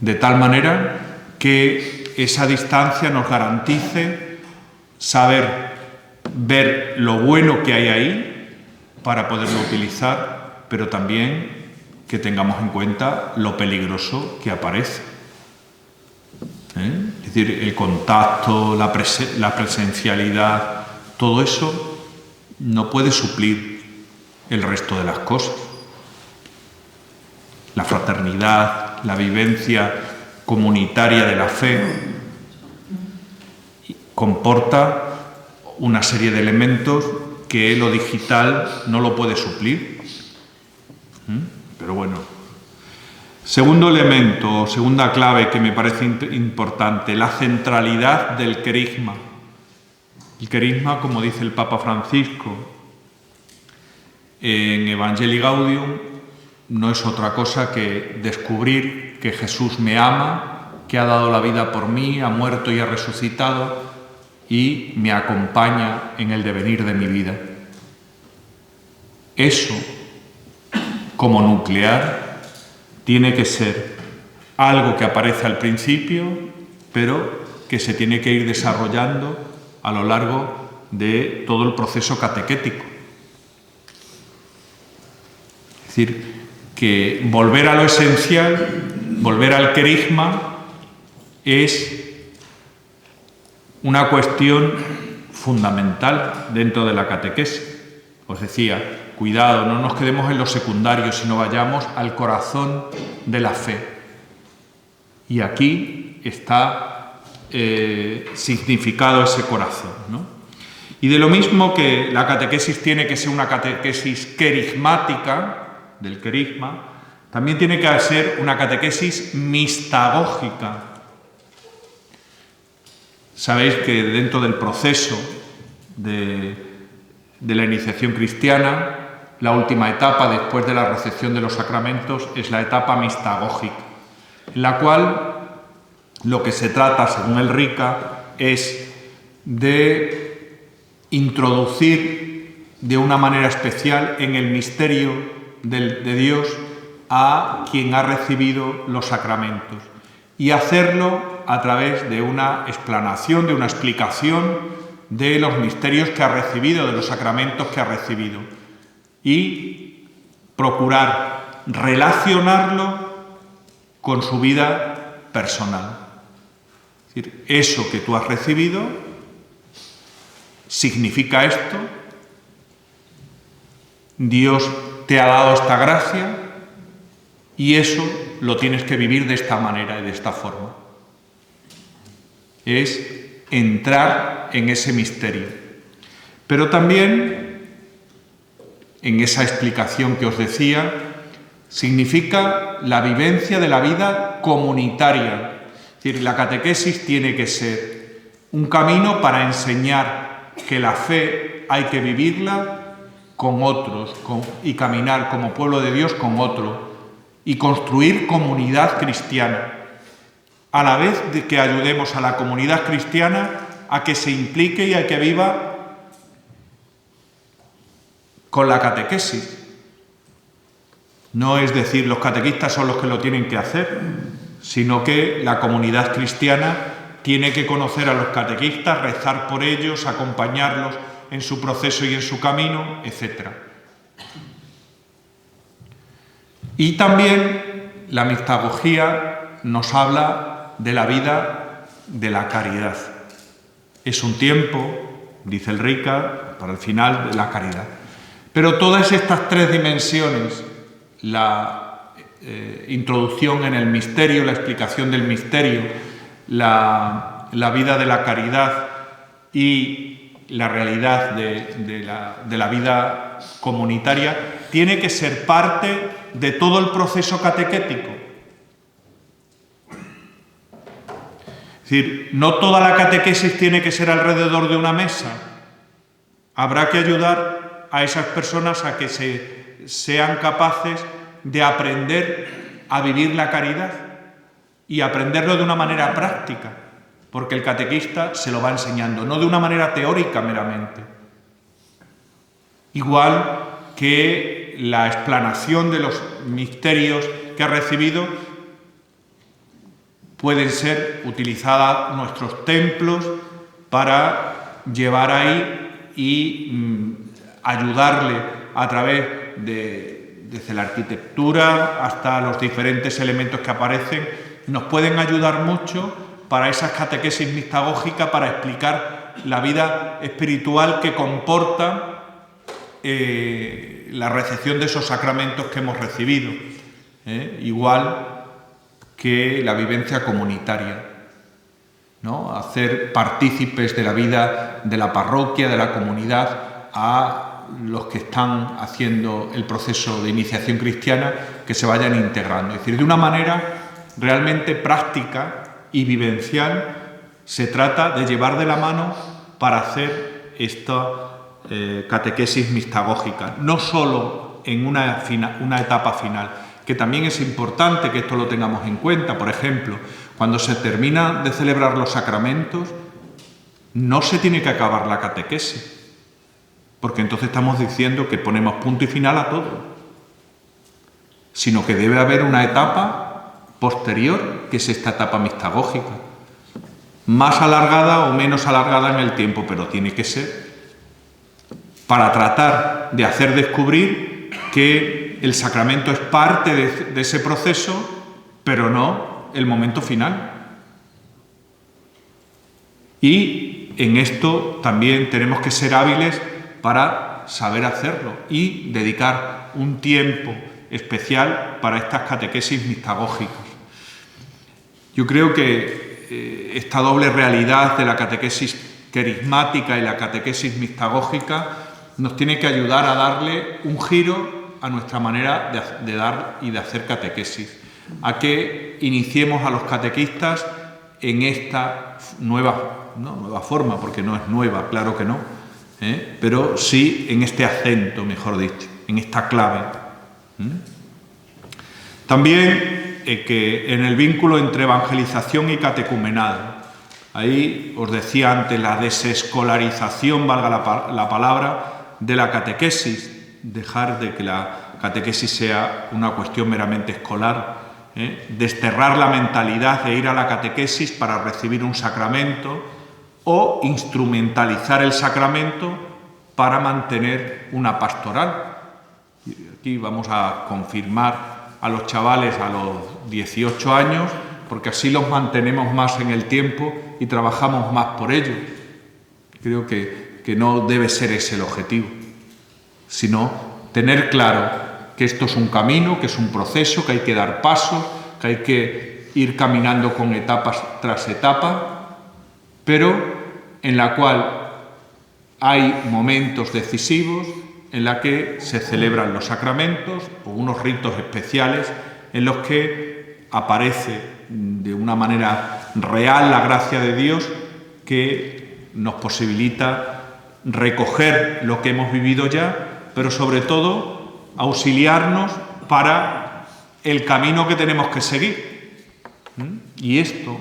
de tal manera que esa distancia nos garantice saber ver lo bueno que hay ahí para poderlo utilizar, pero también que tengamos en cuenta lo peligroso que aparece. Es decir, el contacto, la presencialidad, todo eso no puede suplir el resto de las cosas. La fraternidad, la vivencia comunitaria de la fe comporta una serie de elementos que lo digital no lo puede suplir. Pero bueno. Segundo elemento, segunda clave que me parece importante, la centralidad del querigma. El querigma, como dice el Papa Francisco en Evangelii Gaudium, no es otra cosa que descubrir que Jesús me ama, que ha dado la vida por mí, ha muerto y ha resucitado y me acompaña en el devenir de mi vida. Eso, como nuclear, tiene que ser algo que aparece al principio, pero que se tiene que ir desarrollando a lo largo de todo el proceso catequético. Es decir, que volver a lo esencial, volver al querigma, es una cuestión fundamental dentro de la catequesis. Os decía, cuidado, no nos quedemos en lo secundario, sino vayamos al corazón de la fe. Y aquí está significado ese corazón, ¿no? Y de lo mismo que la catequesis tiene que ser una catequesis querigmática, del querigma, también tiene que ser una catequesis mistagógica. Sabéis que dentro del proceso de la iniciación cristiana, la última etapa después de la recepción de los sacramentos es la etapa mistagógica, en la cual lo que se trata, según el Rica, es de introducir de una manera especial en el misterio de Dios a quien ha recibido los sacramentos y hacerlo a través de una explanación, de una explicación de los misterios que ha recibido, de los sacramentos que ha recibido, y procurar relacionarlo con su vida personal. Es decir, eso que tú has recibido significa esto, Dios te ha dado esta gracia y eso lo tienes que vivir de esta manera y de esta forma. Es entrar en ese misterio. Pero también, en esa explicación que os decía, significa la vivencia de la vida comunitaria. Es decir, la catequesis tiene que ser un camino para enseñar que la fe hay que vivirla con otros y caminar como pueblo de Dios con otro y construir comunidad cristiana, a la vez de que ayudemos a la comunidad cristiana a que se implique y a que viva con la catequesis. No es decir, los catequistas son los que lo tienen que hacer, sino que la comunidad cristiana tiene que conocer a los catequistas, rezar por ellos, acompañarlos en su proceso y en su camino, etc. Y también la mistagogía nos habla de la vida de la caridad. Es un tiempo, dice el Rica, para el final de la caridad. Pero todas estas tres dimensiones, la introducción en el misterio, la explicación del misterio, la vida de la caridad y la realidad de la vida comunitaria, tiene que ser parte de todo el proceso catequético. Es Es decir, no toda la catequesis tiene que ser alrededor de una mesa. Habrá que ayudar a esas personas a que sean capaces de aprender a vivir la caridad y aprenderlo de una manera práctica, porque el catequista se lo va enseñando, no de una manera teórica meramente. Igual que la explanación de los misterios que ha recibido pueden ser utilizadas nuestros templos para llevar ahí y ayudarle a través desde la arquitectura hasta los diferentes elementos que aparecen, nos pueden ayudar mucho para esas catequesis mistagógicas, para explicar la vida espiritual que comporta la recepción de esos sacramentos que hemos recibido, igual que la vivencia comunitaria, ¿no? Hacer partícipes de la vida de la parroquia, de la comunidad, a los que están haciendo el proceso de iniciación cristiana, que se vayan integrando. Es decir, de una manera realmente práctica y vivencial, se trata de llevar de la mano para hacer esta catequesis mistagógica, no solo en una etapa final, que también es importante que esto lo tengamos en cuenta. Por ejemplo, cuando se termina de celebrar los sacramentos, no se tiene que acabar la catequesis, porque entonces estamos diciendo que ponemos punto y final a todo, sino que debe haber una etapa posterior, que es esta etapa mistagógica, más alargada o menos alargada en el tiempo, pero tiene que ser para tratar de hacer descubrir que el sacramento es parte de ese proceso, pero no el momento final. Y en esto también tenemos que ser hábiles para saber hacerlo y dedicar un tiempo especial para estas catequesis mistagógicas. Yo creo que esta doble realidad de la catequesis carismática y la catequesis mistagógica nos tiene que ayudar a darle un giro a nuestra manera de dar y de hacer catequesis, a que iniciemos a los catequistas en esta nueva forma, porque no es nueva, claro que no, pero sí en este acento, mejor dicho, en esta clave. También que en el vínculo entre evangelización y catecumenado, ahí os decía antes, la desescolarización, valga la palabra, de la catequesis, dejar de que la catequesis sea una cuestión meramente escolar, desterrar la mentalidad de ir a la catequesis para recibir un sacramento o instrumentalizar el sacramento para mantener una pastoral. Aquí vamos a confirmar a los chavales a los 18 años, porque así los mantenemos más en el tiempo y trabajamos más por ellos. Creo que no debe ser ese el objetivo, sino tener claro que esto es un camino, que es un proceso, que hay que dar pasos, que hay que ir caminando con etapas tras etapa, pero en la cual hay momentos decisivos en la que se celebran los sacramentos o unos ritos especiales en los que aparece de una manera real la gracia de Dios, que nos posibilita recoger lo que hemos vivido ya, pero sobre todo auxiliarnos para el camino que tenemos que seguir. Y esto,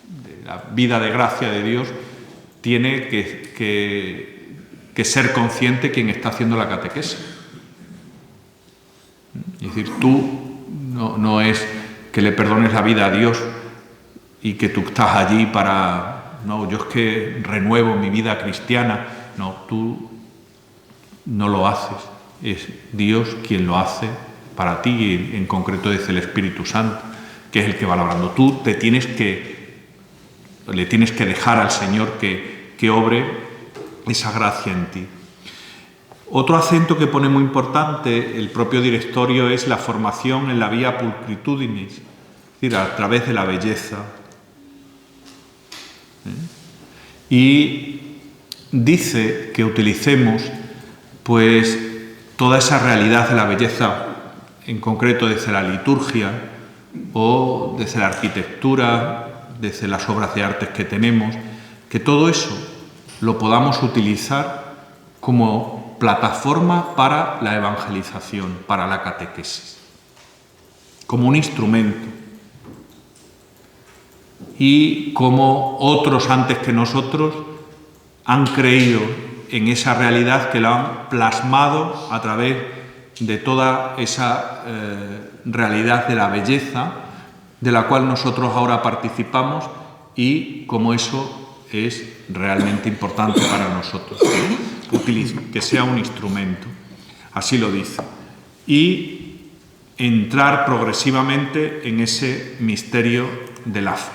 de la vida de gracia de Dios, tiene que ser consciente quien está haciendo la catequesis. Es decir, tú no es que le perdones la vida a Dios y que tú estás allí para... No, yo es que renuevo mi vida cristiana. No, tú no lo haces. Es Dios quien lo hace para ti, y en concreto es el Espíritu Santo, que es el que va labrando. Tú le tienes que dejar al Señor que obre esa gracia en ti. Otro acento que pone muy importante el propio directorio es la formación en la vía pulcritudinis, es decir, a través de la belleza. Y dice que utilicemos pues toda esa realidad de la belleza, en concreto desde la liturgia o desde la arquitectura, desde las obras de artes que tenemos, que todo eso lo podamos utilizar como plataforma para la evangelización, para la catequesis, como un instrumento. Y como otros antes que nosotros han creído en esa realidad, que la han plasmado a través de toda esa realidad de la belleza, de la cual nosotros ahora participamos, y como eso es realmente importante para nosotros, que sea un instrumento, así lo dice, y entrar progresivamente en ese misterio de la fe.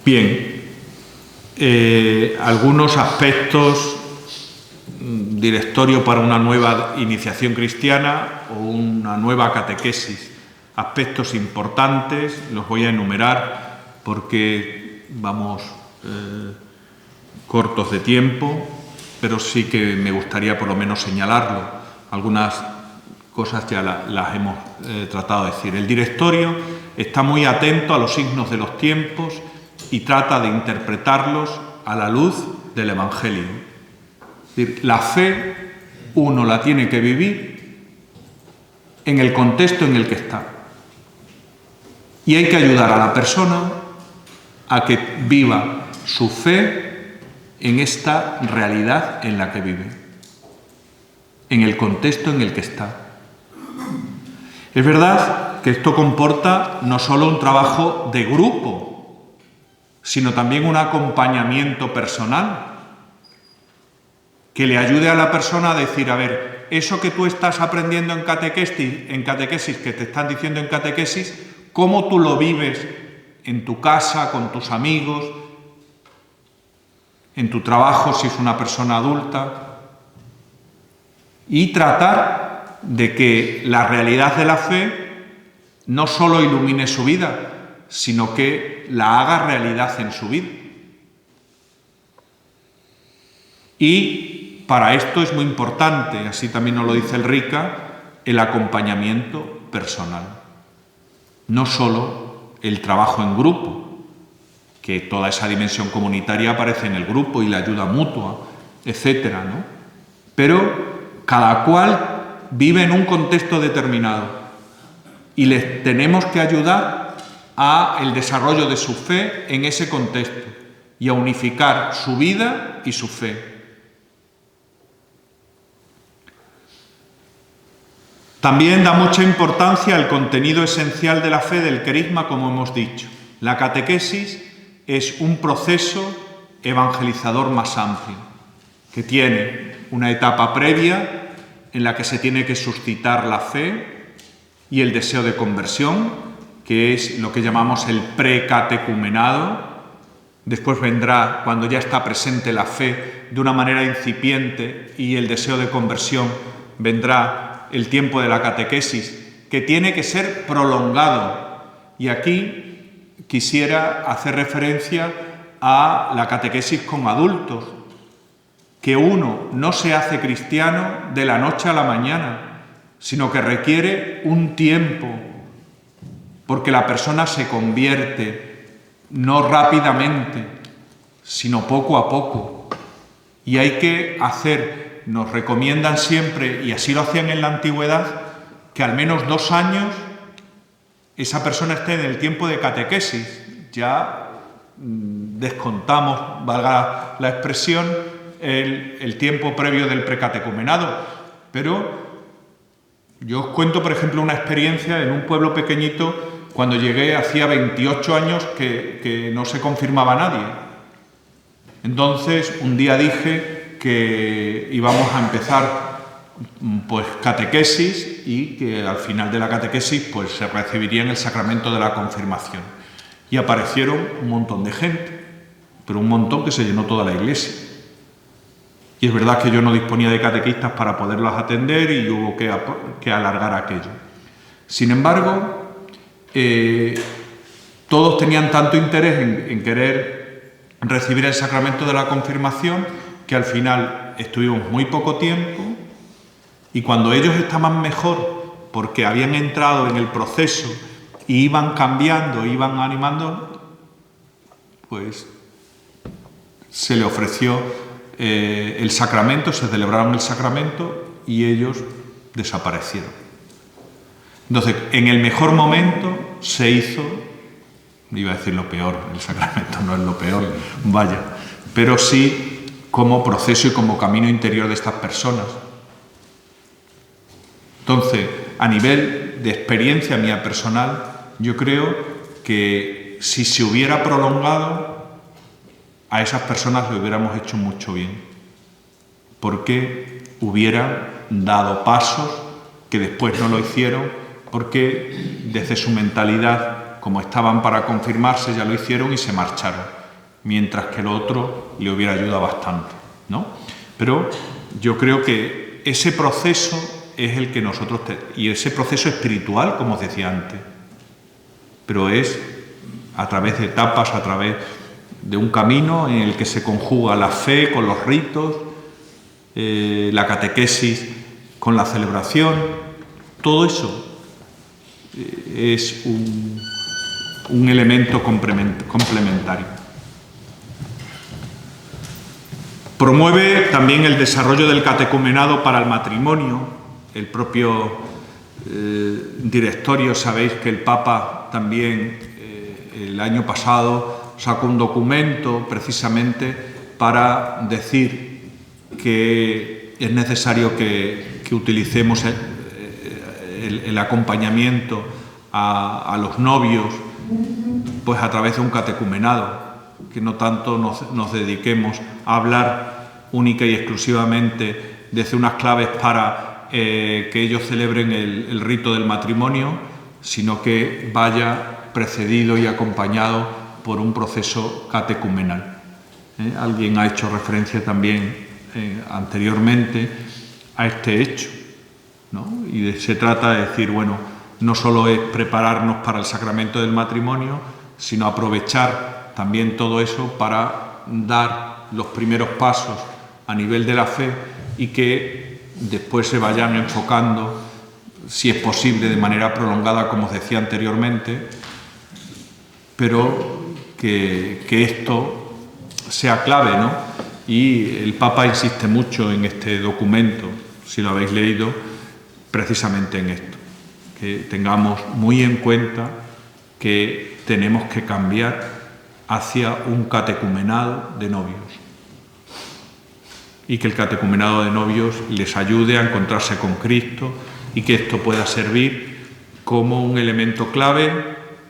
Bien, algunos aspectos, directorio para una nueva iniciación cristiana o una nueva catequesis, aspectos importantes, los voy a enumerar porque vamos cortos de tiempo, pero sí que me gustaría por lo menos señalarlo. Algunas cosas ya las hemos tratado de decir. El directorio está muy atento a los signos de los tiempos y trata de interpretarlos a la luz del Evangelio. Es decir, la fe uno la tiene que vivir en el contexto en el que está. Y hay que ayudar a la persona a que viva su fe en esta realidad en la que vive, en el contexto en el que está. Es verdad que esto comporta no solo un trabajo de grupo, sino también un acompañamiento personal que le ayude a la persona a decir, a ver, eso que tú estás aprendiendo en catequesis, que te están diciendo en catequesis, ¿cómo tú lo vives en tu casa, con tus amigos, en tu trabajo, si es una persona adulta? Y tratar de que la realidad de la fe no solo ilumine su vida, sino que la haga realidad en su vida. Y para esto es muy importante, así también nos lo dice el RICA, el acompañamiento personal. No solo el trabajo en grupo, que toda esa dimensión comunitaria aparece en el grupo y la ayuda mutua, etcétera, ¿no? Pero cada cual vive en un contexto determinado y les tenemos que ayudar a el desarrollo de su fe en ese contexto y a unificar su vida y su fe. También da mucha importancia al contenido esencial de la fe del Querigma, como hemos dicho. La catequesis es un proceso evangelizador más amplio, que tiene una etapa previa en la que se tiene que suscitar la fe y el deseo de conversión, que es lo que llamamos el precatecumenado. Después vendrá, cuando ya está presente la fe de una manera incipiente y el deseo de conversión, vendrá el tiempo de la catequesis, que tiene que ser prolongado. Y aquí quisiera hacer referencia a la catequesis con adultos, que uno no se hace cristiano de la noche a la mañana, sino que requiere un tiempo, porque la persona se convierte no rápidamente, sino poco a poco. Y hay que hacer, nos recomiendan siempre, y así lo hacían en la antigüedad, que al menos 2 años esa persona esté en el tiempo de catequesis. Ya descontamos, valga la expresión, el tiempo previo del precatecumenado. Pero yo os cuento, por ejemplo, una experiencia en un pueblo pequeñito. Cuando llegué hacía 28 años que no se confirmaba nadie. Entonces un día dije que íbamos a empezar pues catequesis y que al final de la catequesis pues se recibiría en el sacramento de la confirmación. Y aparecieron un montón de gente, pero un montón que se llenó toda la iglesia. Y es verdad que yo no disponía de catequistas para poderlos atender y hubo que alargar aquello. Sin embargo, todos tenían tanto interés en querer recibir el sacramento de la confirmación que al final estuvimos muy poco tiempo, y cuando ellos estaban mejor porque habían entrado en el proceso y iban cambiando, iban animando, pues se le ofreció el sacramento, se celebraron el sacramento y ellos desaparecieron. Entonces, en el mejor momento se hizo, iba a decir lo peor, el sacramento no es lo peor, vaya, pero sí como proceso y como camino interior de estas personas. Entonces, a nivel de experiencia mía personal, yo creo que si se hubiera prolongado, a esas personas le hubiéramos hecho mucho bien, porque hubieran dado pasos que después no lo hicieron, porque desde su mentalidad, como estaban para confirmarse, ya lo hicieron y se marcharon, mientras que el otro le hubiera ayudado bastante, ¿no? Pero yo creo que ese proceso es el que nosotros y ese proceso espiritual, como os decía antes, pero es a través de etapas, a través de un camino en el que se conjuga la fe con los ritos, la catequesis con la celebración. Todo eso es un elemento complementario. Promueve también el desarrollo del catecumenado para el matrimonio. El propio directorio, sabéis que el Papa también el año pasado sacó un documento precisamente para decir que es necesario que utilicemos el acompañamiento a los novios, pues a través de un catecumenado, que no tanto nos dediquemos a hablar única y exclusivamente desde unas claves para que ellos celebren el rito del matrimonio, sino que vaya precedido y acompañado por un proceso catecumenal. Alguien ha hecho referencia también anteriormente a este hecho, ¿no? Y se trata de decir, bueno, no solo es prepararnos para el sacramento del matrimonio, sino aprovechar también todo eso para dar los primeros pasos a nivel de la fe y que después se vayan enfocando, si es posible, de manera prolongada, como os decía anteriormente, pero que esto sea clave, ¿no? Y el Papa insiste mucho en este documento, si lo habéis leído, precisamente en esto, que tengamos muy en cuenta que tenemos que cambiar hacia un catecumenado de novios y que el catecumenado de novios les ayude a encontrarse con Cristo y que esto pueda servir como un elemento clave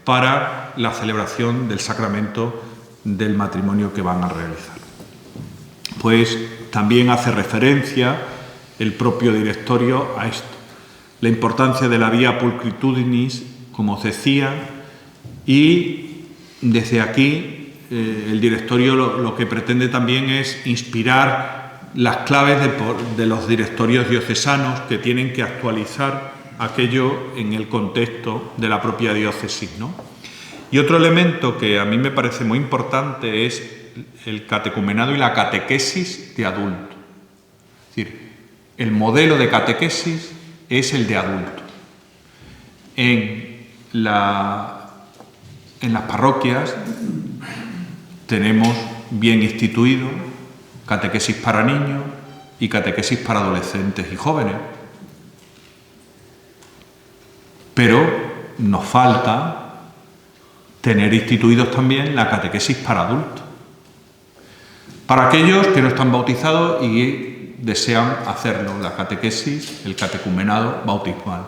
para la celebración del sacramento del matrimonio que van a realizar. Pues también hace referencia el propio directorio a esto, la importancia de la vía pulcritudinis, como os decía, y desde aquí el directorio lo que pretende también es inspirar las claves de los directorios diocesanos que tienen que actualizar aquello en el contexto de la propia diócesis, ¿no? Y otro elemento que a mí me parece muy importante es el catecumenado y la catequesis de adulto. Es decir, el modelo de catequesis es el de adulto. En las parroquias tenemos bien instituido catequesis para niños y catequesis para adolescentes y jóvenes. Pero nos falta tener instituidos también la catequesis para adultos, para aquellos que no están bautizados y desean hacerlo, la catequesis, el catecumenado bautismal.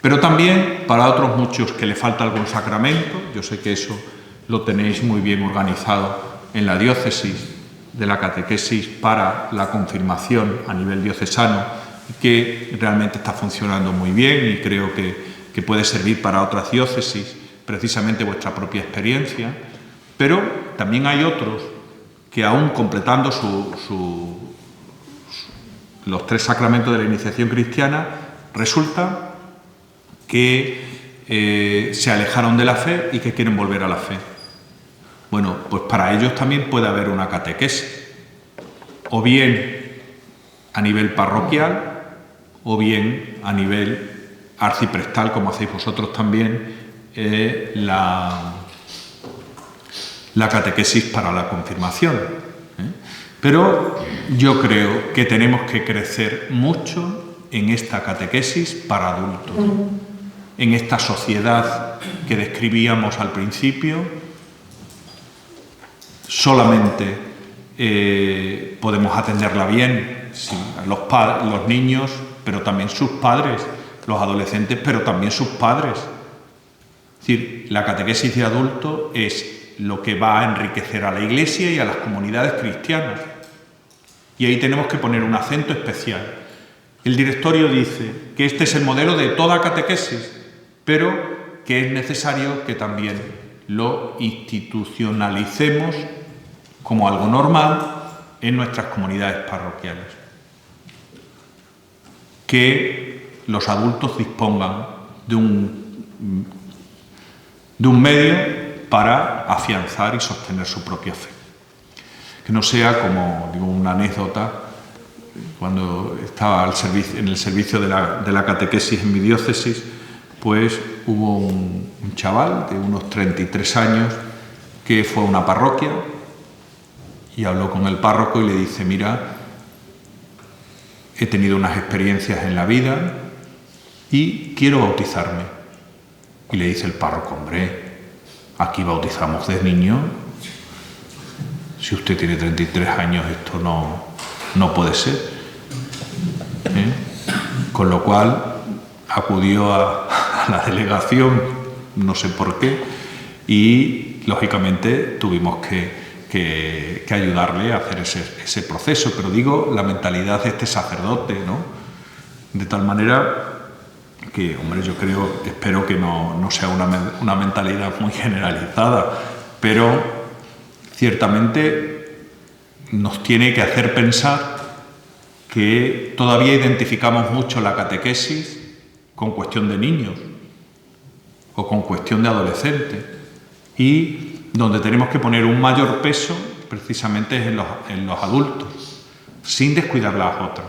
Pero también para otros muchos que le falta algún sacramento. Yo sé que eso lo tenéis muy bien organizado en la diócesis, de la catequesis para la confirmación a nivel diocesano, que realmente está funcionando muy bien y creo que puede servir para otras diócesis, precisamente vuestra propia experiencia. Pero también hay otros que, aún completando los 3 sacramentos de la iniciación cristiana, resulta que se alejaron de la fe y que quieren volver a la fe. Bueno, pues para ellos también puede haber una catequesis, o bien a nivel parroquial, o bien a nivel arciprestal, como hacéis vosotros también, la catequesis para la confirmación. Pero yo creo que tenemos que crecer mucho en esta catequesis para adultos, en esta sociedad que describíamos al principio. Solamente podemos atenderla bien, sí, los niños, pero también sus padres, los adolescentes, pero también sus padres. Es decir, la catequesis de adulto es lo que va a enriquecer a la Iglesia y a las comunidades cristianas. Y ahí tenemos que poner un acento especial. El directorio dice que este es el modelo de toda catequesis, pero que es necesario que también lo institucionalicemos como algo normal en nuestras comunidades parroquiales. Que los adultos dispongan de un medio para afianzar y sostener su propia fe. Que no sea como, digo, una anécdota, cuando estaba en el servicio de la catequesis en mi diócesis, pues hubo un chaval de unos 33 años que fue a una parroquia y habló con el párroco y le dice: mira, he tenido unas experiencias en la vida y quiero bautizarme. Y le dice el párroco: hombre, aquí bautizamos de niño. Si usted tiene 33 años, esto no puede ser. Con lo cual acudió a la delegación, no sé por qué, y lógicamente tuvimos que ayudarle a hacer ese proceso. Pero digo, la mentalidad de este sacerdote, ¿no? De tal manera que, hombre, yo espero que no sea una mentalidad muy generalizada, pero ciertamente nos tiene que hacer pensar que todavía identificamos mucho la catequesis con cuestión de niños o con cuestión de adolescentes, y donde tenemos que poner un mayor peso precisamente es en los adultos, sin descuidar las otras.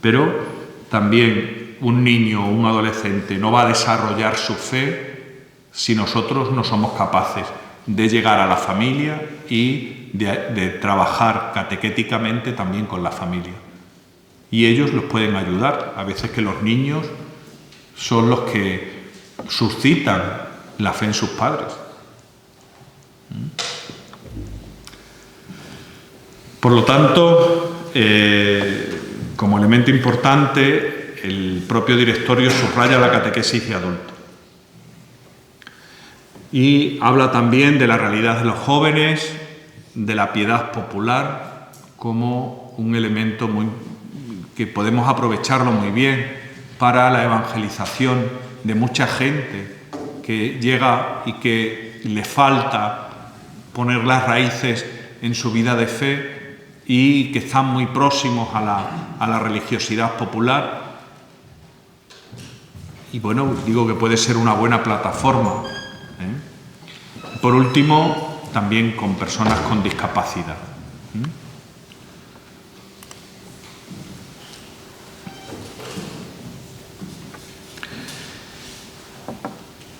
Pero también un niño o un adolescente no va a desarrollar su fe si nosotros no somos capaces de llegar a la familia y de trabajar catequéticamente también con la familia. Y ellos los pueden ayudar. A veces que los niños son los que suscitan la fe en sus padres. Por lo tanto, como elemento importante, el propio directorio subraya la catequesis de adultos. Y habla también de la realidad de los jóvenes, de la piedad popular, como un elemento que podemos aprovecharlo muy bien para la evangelización de mucha gente que llega y que le falta poner las raíces en su vida de fe y que están muy próximos a la religiosidad popular. Y bueno, digo que puede ser una buena plataforma. Por último, también con personas con discapacidad.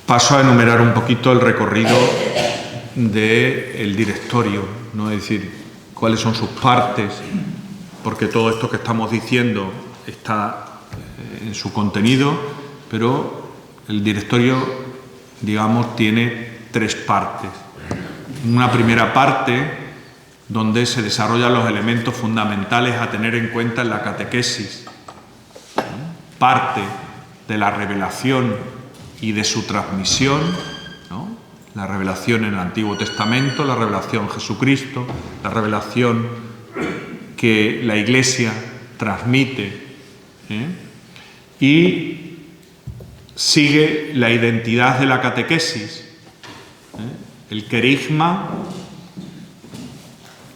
Paso a enumerar un poquito el recorrido del directorio, ¿no? Es decir, cuáles son sus partes, porque todo esto que estamos diciendo está en su contenido, pero el directorio, digamos, tiene 3 partes. Una primera parte donde se desarrollan los elementos fundamentales a tener en cuenta en la catequesis. Parte de la revelación y de su transmisión, ¿no? La revelación en el Antiguo Testamento, la revelación en Jesucristo, la revelación que la Iglesia transmite, y sigue la identidad de la catequesis, el querigma,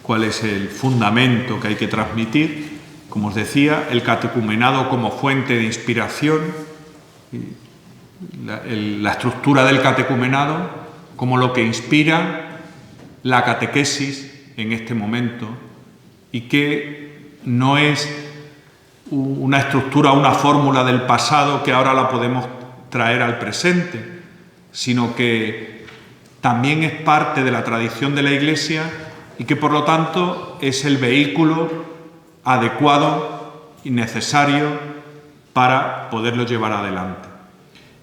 cuál es el fundamento que hay que transmitir, como os decía, el catecumenado como fuente de inspiración, la estructura del catecumenado como lo que inspira la catequesis en este momento, y que no es una estructura, una fórmula del pasado que ahora la podemos traer al presente, sino que también es parte de la tradición de la Iglesia y que por lo tanto es el vehículo adecuado y necesario para poderlo llevar adelante.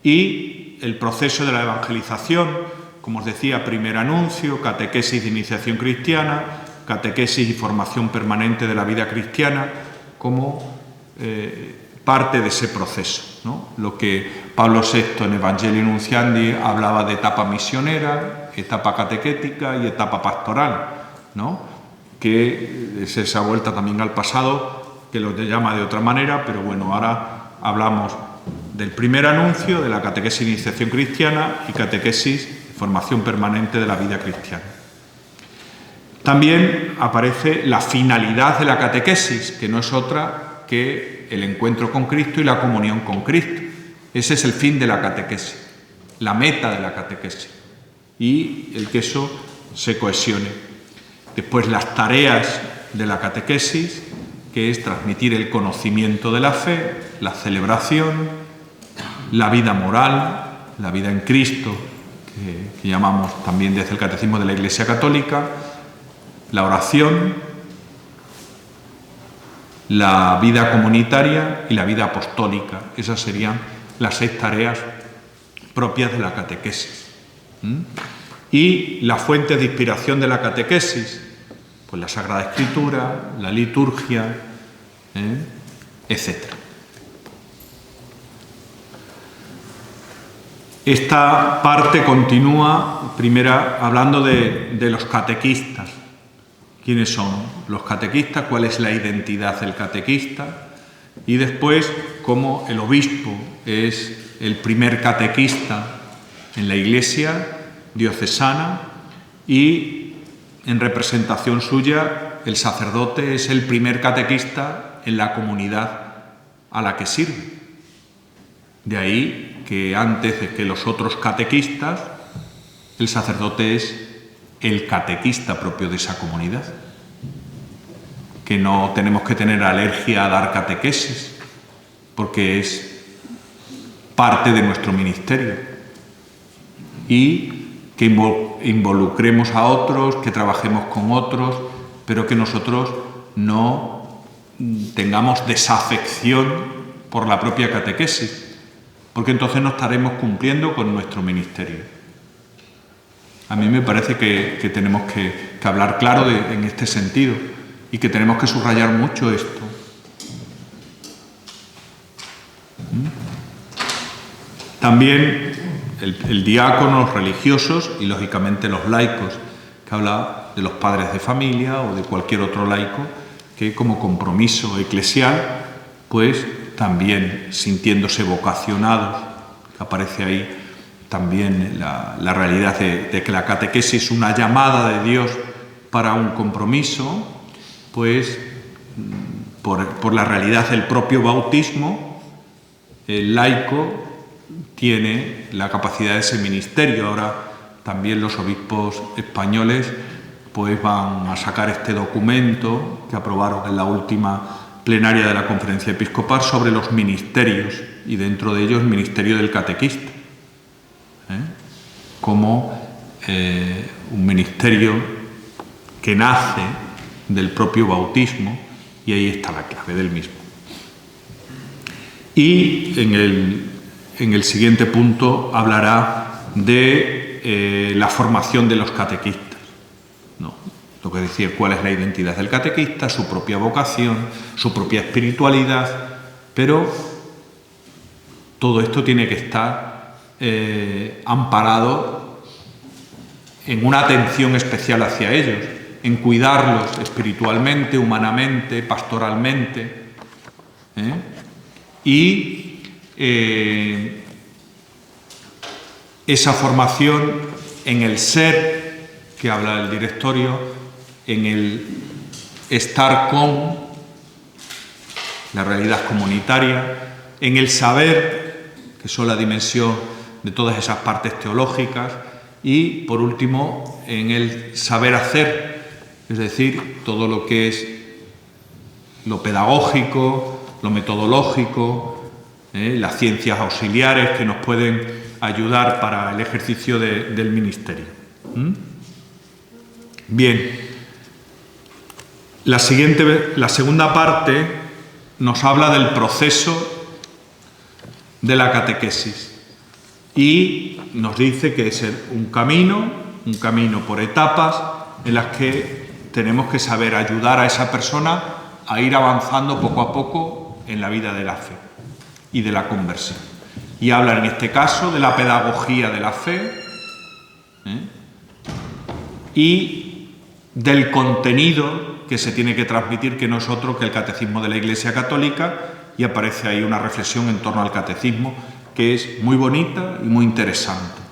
Y el proceso de la evangelización, como os decía, primer anuncio, catequesis de iniciación cristiana, catequesis y formación permanente de la vida cristiana, como parte de ese proceso, ¿no? Lo que Pablo VI en Evangelii Nunciandi hablaba de etapa misionera, etapa catequética y etapa pastoral, ¿no? Que es esa vuelta también al pasado, que lo llama de otra manera, pero bueno, ahora hablamos del primer anuncio, de la catequesis de iniciación cristiana y catequesis de formación permanente de la vida cristiana. También aparece la finalidad de la catequesis, que no es otra que el encuentro con Cristo y la comunión con Cristo. Ese es el fin de la catequesis, la meta de la catequesis, y el que eso se cohesione. Después las tareas de la catequesis, que es transmitir el conocimiento de la fe, la celebración, la vida moral, la vida en Cristo, que llamamos también desde el Catecismo de la Iglesia Católica, la oración, la vida comunitaria y la vida apostólica. Esas serían las 6 tareas propias de la catequesis. Y la fuente de inspiración de la catequesis, pues la Sagrada Escritura, la liturgia, etc. Esta parte continúa, primero hablando de los catequistas. ¿Quiénes son los catequistas? ¿Cuál es la identidad del catequista? Y después, cómo el obispo es el primer catequista en la Iglesia diocesana y, en representación suya, el sacerdote es el primer catequista en la comunidad a la que sirve. De ahí que antes de que los otros catequistas, el sacerdote es el catequista propio de esa comunidad. Que no tenemos que tener alergia a dar catequesis, porque es parte de nuestro ministerio. Y que involucremos a otros, que trabajemos con otros, pero que nosotros no tengamos desafección por la propia catequesis, porque entonces no estaremos cumpliendo con nuestro ministerio. A mí me parece que tenemos que hablar claro en este sentido y que tenemos que subrayar mucho esto. También el diácono, los religiosos y lógicamente los laicos, que habla de los padres de familia o de cualquier otro laico que como compromiso eclesial, pues también sintiéndose vocacionados, que aparece ahí también la realidad de que la catequesis es una llamada de Dios para un compromiso, pues por la realidad del propio bautismo, el laico tiene la capacidad de ese ministerio. Ahora también los obispos españoles pues van a sacar este documento que aprobaron en la última plenaria de la Conferencia Episcopal sobre los ministerios, y dentro de ellos el ministerio del catequista, como un ministerio que nace del propio bautismo, y ahí está la clave del mismo. Y en el siguiente punto hablará de la formación de los catequistas, ¿no? Lo que decía, cuál es la identidad del catequista, su propia vocación, su propia espiritualidad, pero todo esto tiene que estar amparado en una atención especial hacia ellos, en cuidarlos espiritualmente, humanamente, pastoralmente, y esa formación en el ser, que habla el directorio, en el estar con la realidad comunitaria, en el saber, que son la dimensión de todas esas partes teológicas, y por último en el saber hacer, es decir, todo lo que es lo pedagógico, lo metodológico, las ciencias auxiliares que nos pueden ayudar para el ejercicio del ministerio. Bien, la segunda parte nos habla del proceso de la catequesis y nos dice que es un camino por etapas en las que tenemos que saber ayudar a esa persona a ir avanzando poco a poco en la vida de la fe y de la conversión. Y habla en este caso de la pedagogía de la fe y del contenido que se tiene que transmitir, que no es otro que el Catecismo de la Iglesia Católica, y aparece ahí una reflexión en torno al catecismo que es muy bonita y muy interesante.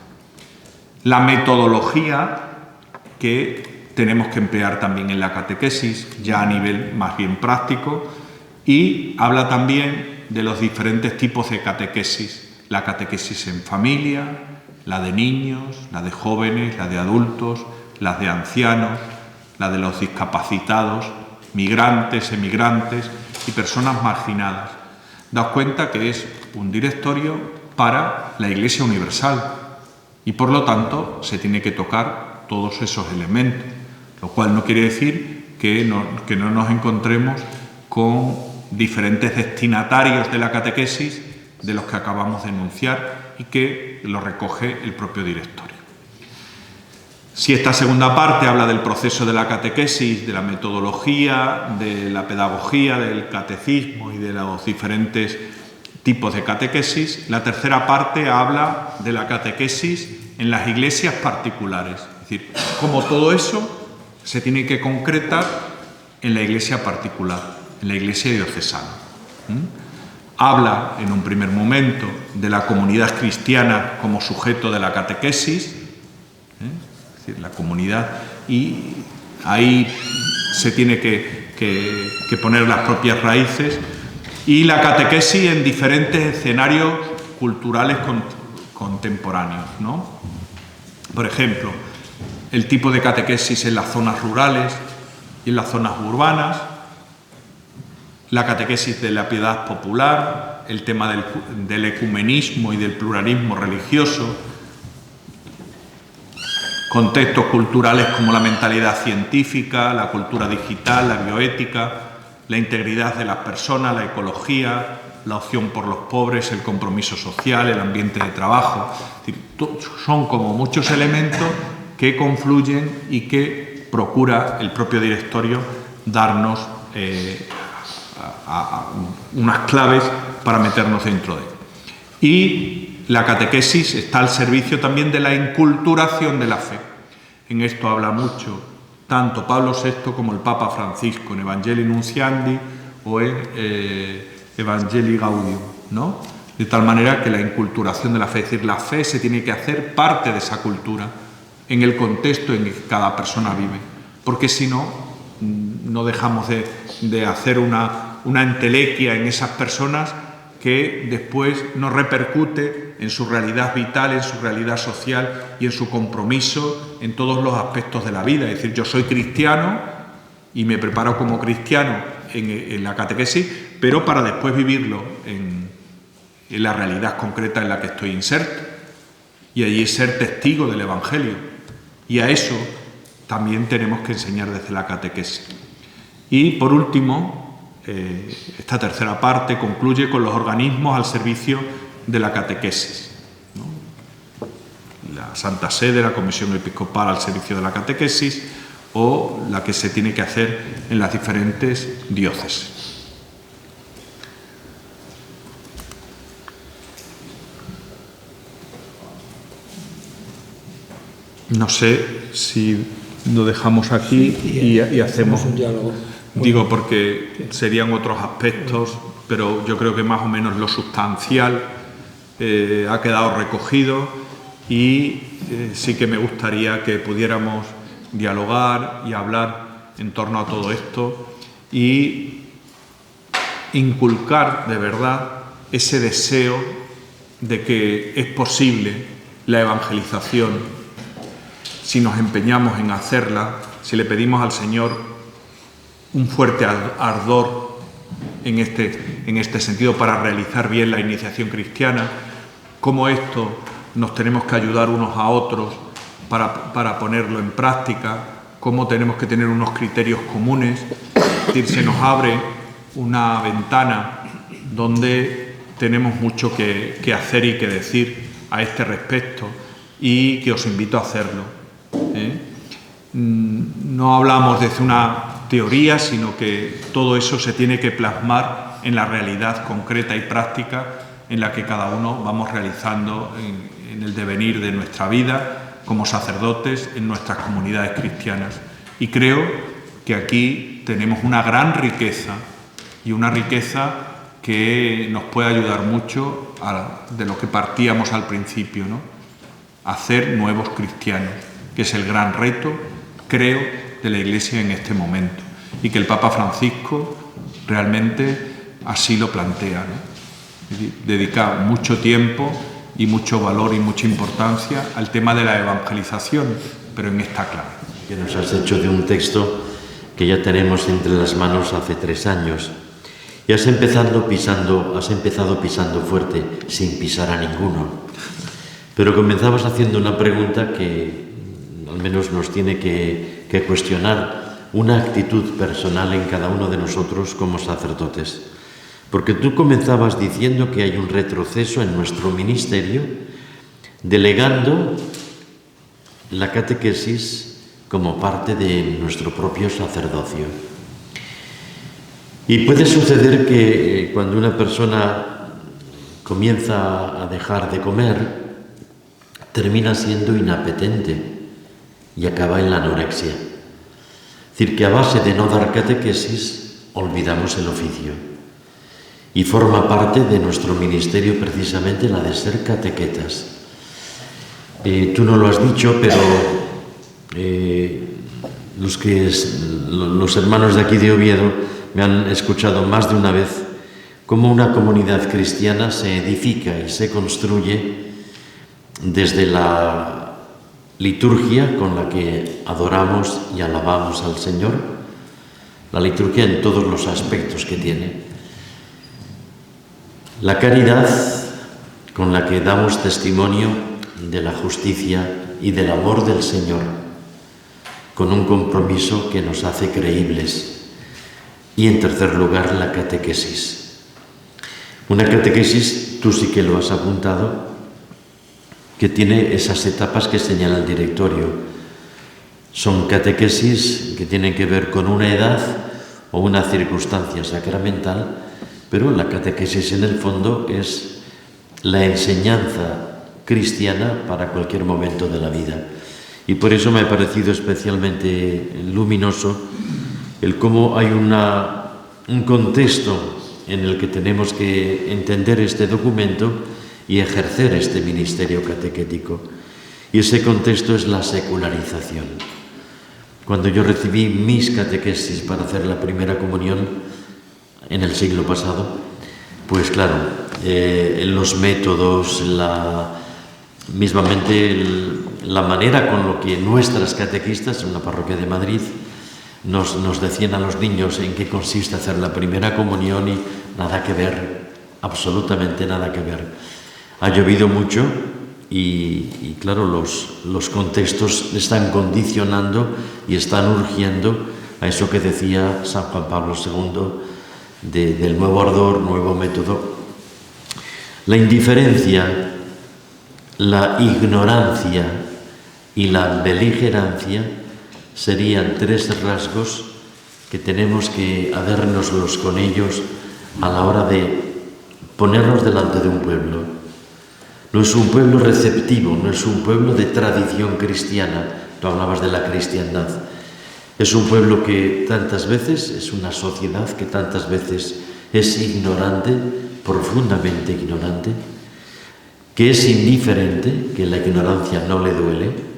La metodología que tenemos que emplear también en la catequesis, ya a nivel más bien práctico, y habla también de los diferentes tipos de catequesis: la catequesis en familia, la de niños, la de jóvenes, la de adultos, la de ancianos, la de los discapacitados, migrantes, emigrantes y personas marginadas. Daos cuenta que es un directorio para la Iglesia Universal y por lo tanto se tiene que tocar todos esos elementos, lo cual no quiere decir que no nos encontremos con diferentes destinatarios de la catequesis de los que acabamos de enunciar y que lo recoge el propio directorio. Si esta segunda parte habla del proceso de la catequesis, de la metodología, de la pedagogía, del catecismo y de los diferentes tipos de catequesis, la tercera parte habla de la catequesis en las iglesias particulares. Es decir, cómo todo eso se tiene que concretar en la iglesia particular, en la iglesia diocesana. Habla en un primer momento de la comunidad cristiana como sujeto de la catequesis, es decir, la comunidad, y ahí se tiene que poner las propias raíces, y la catequesis en diferentes escenarios culturales contemporáneos, ¿no? Por ejemplo, el tipo de catequesis en las zonas rurales y en las zonas urbanas, la catequesis de la piedad popular, el tema del ecumenismo y del pluralismo religioso, contextos culturales como la mentalidad científica, la cultura digital, la bioética, la integridad de las personas, la ecología, la opción por los pobres, el compromiso social, el ambiente de trabajo. Es decir, son como muchos elementos que confluyen y que procura el propio directorio darnos unas claves para meternos dentro de él. Y la catequesis está al servicio también de la inculturación de la fe. En esto habla mucho tanto Pablo VI como el Papa Francisco en Evangelii Nunciandi o en Evangelii Gaudium, ¿no? De tal manera que la inculturación de la fe, es decir, la fe se tiene que hacer parte de esa cultura en el contexto en que cada persona vive, porque si no, no dejamos de hacer una entelequia en esas personas que después nos repercute en su realidad vital, en su realidad social y en su compromiso en todos los aspectos de la vida. Es decir, yo soy cristiano y me preparo como cristiano en la catequesis, pero para después vivirlo en la realidad concreta en la que estoy inserto y allí ser testigo del Evangelio. Y a eso también tenemos que enseñar desde la catequesis. Y por último, esta tercera parte concluye con los organismos al servicio de la catequesis, ¿no? La Santa Sede, la Comisión Episcopal al servicio de la catequesis o la que se tiene que hacer en las diferentes diócesis. No sé si lo dejamos aquí y hacemos un diálogo. Digo porque serían otros aspectos, pero yo creo que más o menos lo sustancial ha quedado recogido y sí que me gustaría que pudiéramos dialogar y hablar en torno a todo esto y inculcar de verdad ese deseo de que es posible la evangelización si nos empeñamos en hacerla, si le pedimos al Señor un fuerte ardor en este sentido para realizar bien la iniciación cristiana, cómo esto nos tenemos que ayudar unos a otros para ponerlo en práctica, cómo tenemos que tener unos criterios comunes. Es decir, se nos abre una ventana donde tenemos mucho que hacer y que decir a este respecto, y que os invito a hacerlo. No hablamos desde una teoría, sino que todo eso se tiene que plasmar en la realidad concreta y práctica en la que cada uno vamos realizando en el devenir de nuestra vida como sacerdotes en nuestras comunidades cristianas. Y creo que aquí tenemos una gran riqueza, y una riqueza que nos puede ayudar mucho de lo que partíamos al principio, ¿no? Hacer nuevos cristianos, que es el gran reto, creo, de la Iglesia en este momento, y que el Papa Francisco realmente así lo plantea, ¿no? Dedica mucho tiempo y mucho valor y mucha importancia al tema de la evangelización, pero en esta clave. Que nos has hecho de un texto que ya tenemos entre las manos hace 3 años, y has empezado pisando fuerte, sin pisar a ninguno. Pero comenzamos haciendo una pregunta que al menos nos tiene que cuestionar una actitud personal en cada uno de nosotros como sacerdotes. Porque tú comenzabas diciendo que hay un retroceso en nuestro ministerio, delegando la catequesis como parte de nuestro propio sacerdocio. Y puede suceder que cuando una persona comienza a dejar de comer, termina siendo inapetente y acaba en la anorexia. Es decir, que a base de no dar catequesis, olvidamos el oficio. Y forma parte de nuestro ministerio precisamente la de ser catequetas. Tú no lo has dicho, pero los hermanos de aquí de Oviedo me han escuchado más de una vez cómo una comunidad cristiana se edifica y se construye desde la liturgia con la que adoramos y alabamos al Señor, la liturgia en todos los aspectos que tiene, la caridad con la que damos testimonio de la justicia y del amor del Señor, con un compromiso que nos hace creíbles, y en tercer lugar la catequesis. Una catequesis, tú sí que lo has apuntado, que tiene esas etapas que señala el directorio. Son catequesis que tienen que ver con una edad o una circunstancia sacramental, pero la catequesis en el fondo es la enseñanza cristiana para cualquier momento de la vida. Y por eso me ha parecido especialmente luminoso el cómo hay un contexto en el que tenemos que entender este documento y ejercer este ministerio catequético. Y ese contexto es la secularización. Cuando yo recibí mis catequesis para hacer la primera comunión en el siglo pasado, pues claro, los métodos, mismamente la manera con lo que nuestras catequistas en la parroquia de Madrid nos decían a los niños en qué consiste hacer la primera comunión, y nada que ver, absolutamente nada que ver. Ha llovido mucho y claro, los contextos están condicionando y están urgiendo a eso que decía San Juan Pablo II del nuevo ardor, nuevo método. La indiferencia, la ignorancia y la beligerancia serían 3 rasgos que tenemos que habernoslos con ellos a la hora de ponernos delante de un pueblo. No es un pueblo receptivo, no es un pueblo de tradición cristiana. Tú hablabas de la cristiandad. Es un pueblo que tantas veces, es una sociedad que tantas veces es ignorante, profundamente ignorante, que es indiferente, que la ignorancia no le duele,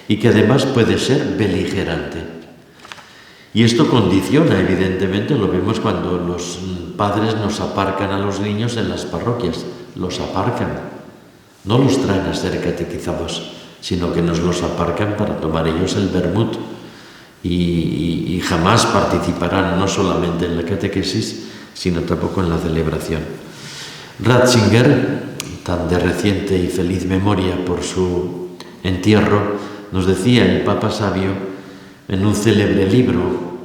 y que además puede ser beligerante. Y esto condiciona, evidentemente, lo vemos cuando los padres nos aparcan a los niños en las parroquias, los aparcan, no los traen a ser catequizados, sino que nos los aparcan para tomar ellos el vermut, y jamás participarán no solamente en la catequesis, sino tampoco en la celebración. Ratzinger, tan de reciente y feliz memoria por su entierro, nos decía el Papa Sabio en un célebre libro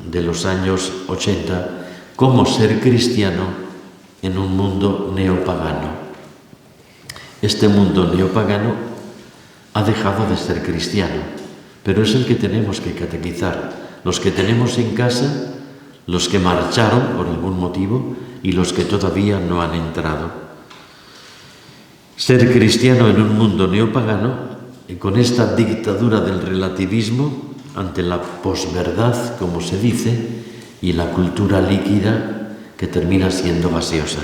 de los años 80, cómo ser cristiano en un mundo neopagano. Este mundo neopagano ha dejado de ser cristiano, pero es el que tenemos que catequizar. Los que tenemos en casa, los que marcharon por algún motivo y los que todavía no han entrado. Ser cristiano en un mundo neopagano, con esta dictadura del relativismo ante la posverdad, como se dice, y la cultura líquida que termina siendo gaseosa.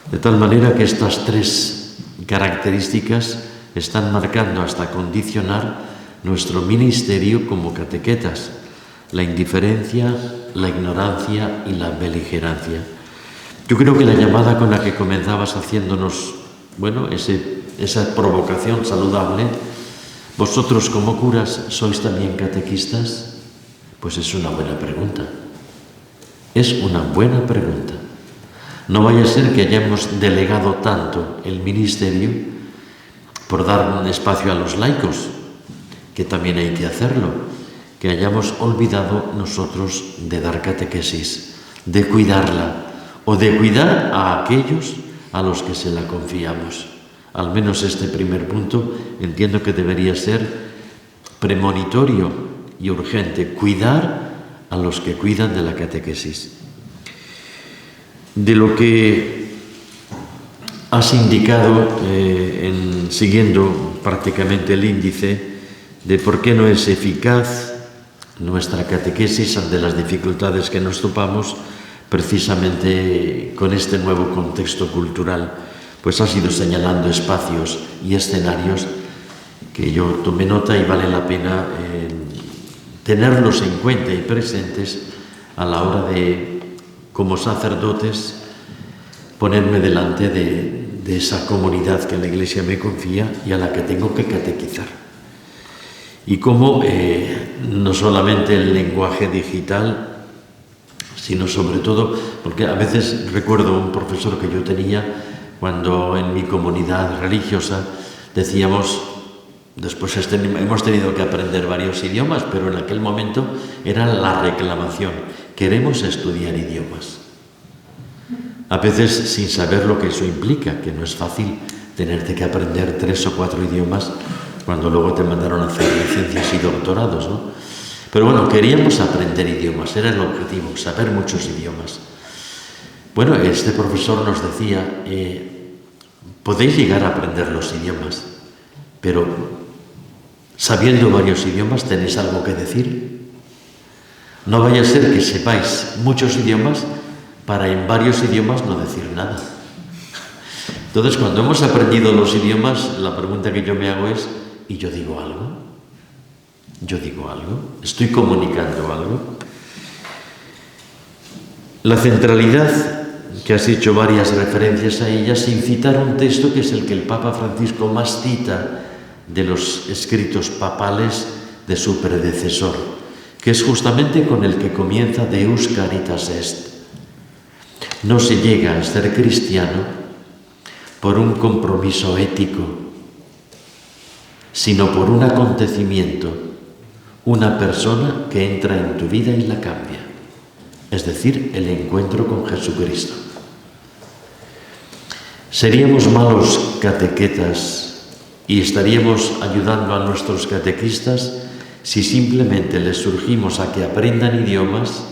De tal manera que estas tres características están marcando hasta condicionar nuestro ministerio como catequetas: la indiferencia, la ignorancia y la beligerancia. Yo creo que la llamada con la que comenzabas haciéndonos, esa provocación saludable, ¿vosotros como curas sois también catequistas? Pues es una buena pregunta. Es una buena pregunta. No vaya a ser que hayamos delegado tanto el ministerio por dar un espacio a los laicos, que también hay que hacerlo, que hayamos olvidado nosotros de dar catequesis, de cuidarla o de cuidar a aquellos a los que se la confiamos. Al menos este primer punto entiendo que debería ser premonitorio y urgente: cuidar a los que cuidan de la catequesis. De lo que has indicado, siguiendo prácticamente el índice de por qué no es eficaz nuestra catequesis ante las dificultades que nos topamos, precisamente con este nuevo contexto cultural, pues has ido señalando espacios y escenarios que yo tomé nota y vale la pena tenerlos en cuenta y presentes a la hora de, como sacerdotes, ponerme delante de esa comunidad que la Iglesia me confía y a la que tengo que catequizar. Y cómo no solamente el lenguaje digital, sino sobre todo, porque a veces recuerdo un profesor que yo tenía cuando en mi comunidad religiosa decíamos, después hemos tenido que aprender varios idiomas, pero en aquel momento era la reclamación: queremos estudiar idiomas. A veces sin saber lo que eso implica, que no es fácil tenerte que aprender 3 o 4 idiomas cuando luego te mandaron a hacer licencias y doctorados, ¿no? Pero bueno, queríamos aprender idiomas, era el objetivo, saber muchos idiomas. Bueno, este profesor nos decía, podéis llegar a aprender los idiomas, pero sabiendo varios idiomas, ¿tenéis algo que decir? No vaya a ser que sepáis muchos idiomas para en varios idiomas no decir nada. Entonces, cuando hemos aprendido los idiomas, la pregunta que yo me hago es: ¿y yo digo algo? ¿Yo digo algo? ¿Estoy comunicando algo? La centralidad, que has hecho varias referencias a ella, sin citar un texto que es el que el Papa Francisco más cita de los escritos papales de su predecesor, que es justamente con el que comienza Deus Caritas Est. No se llega a ser cristiano por un compromiso ético, sino por un acontecimiento, una persona que entra en tu vida y la cambia, es decir, el encuentro con Jesucristo. Seríamos malos catequetas y estaríamos ayudando a nuestros catequistas si simplemente les surgimos a que aprendan idiomas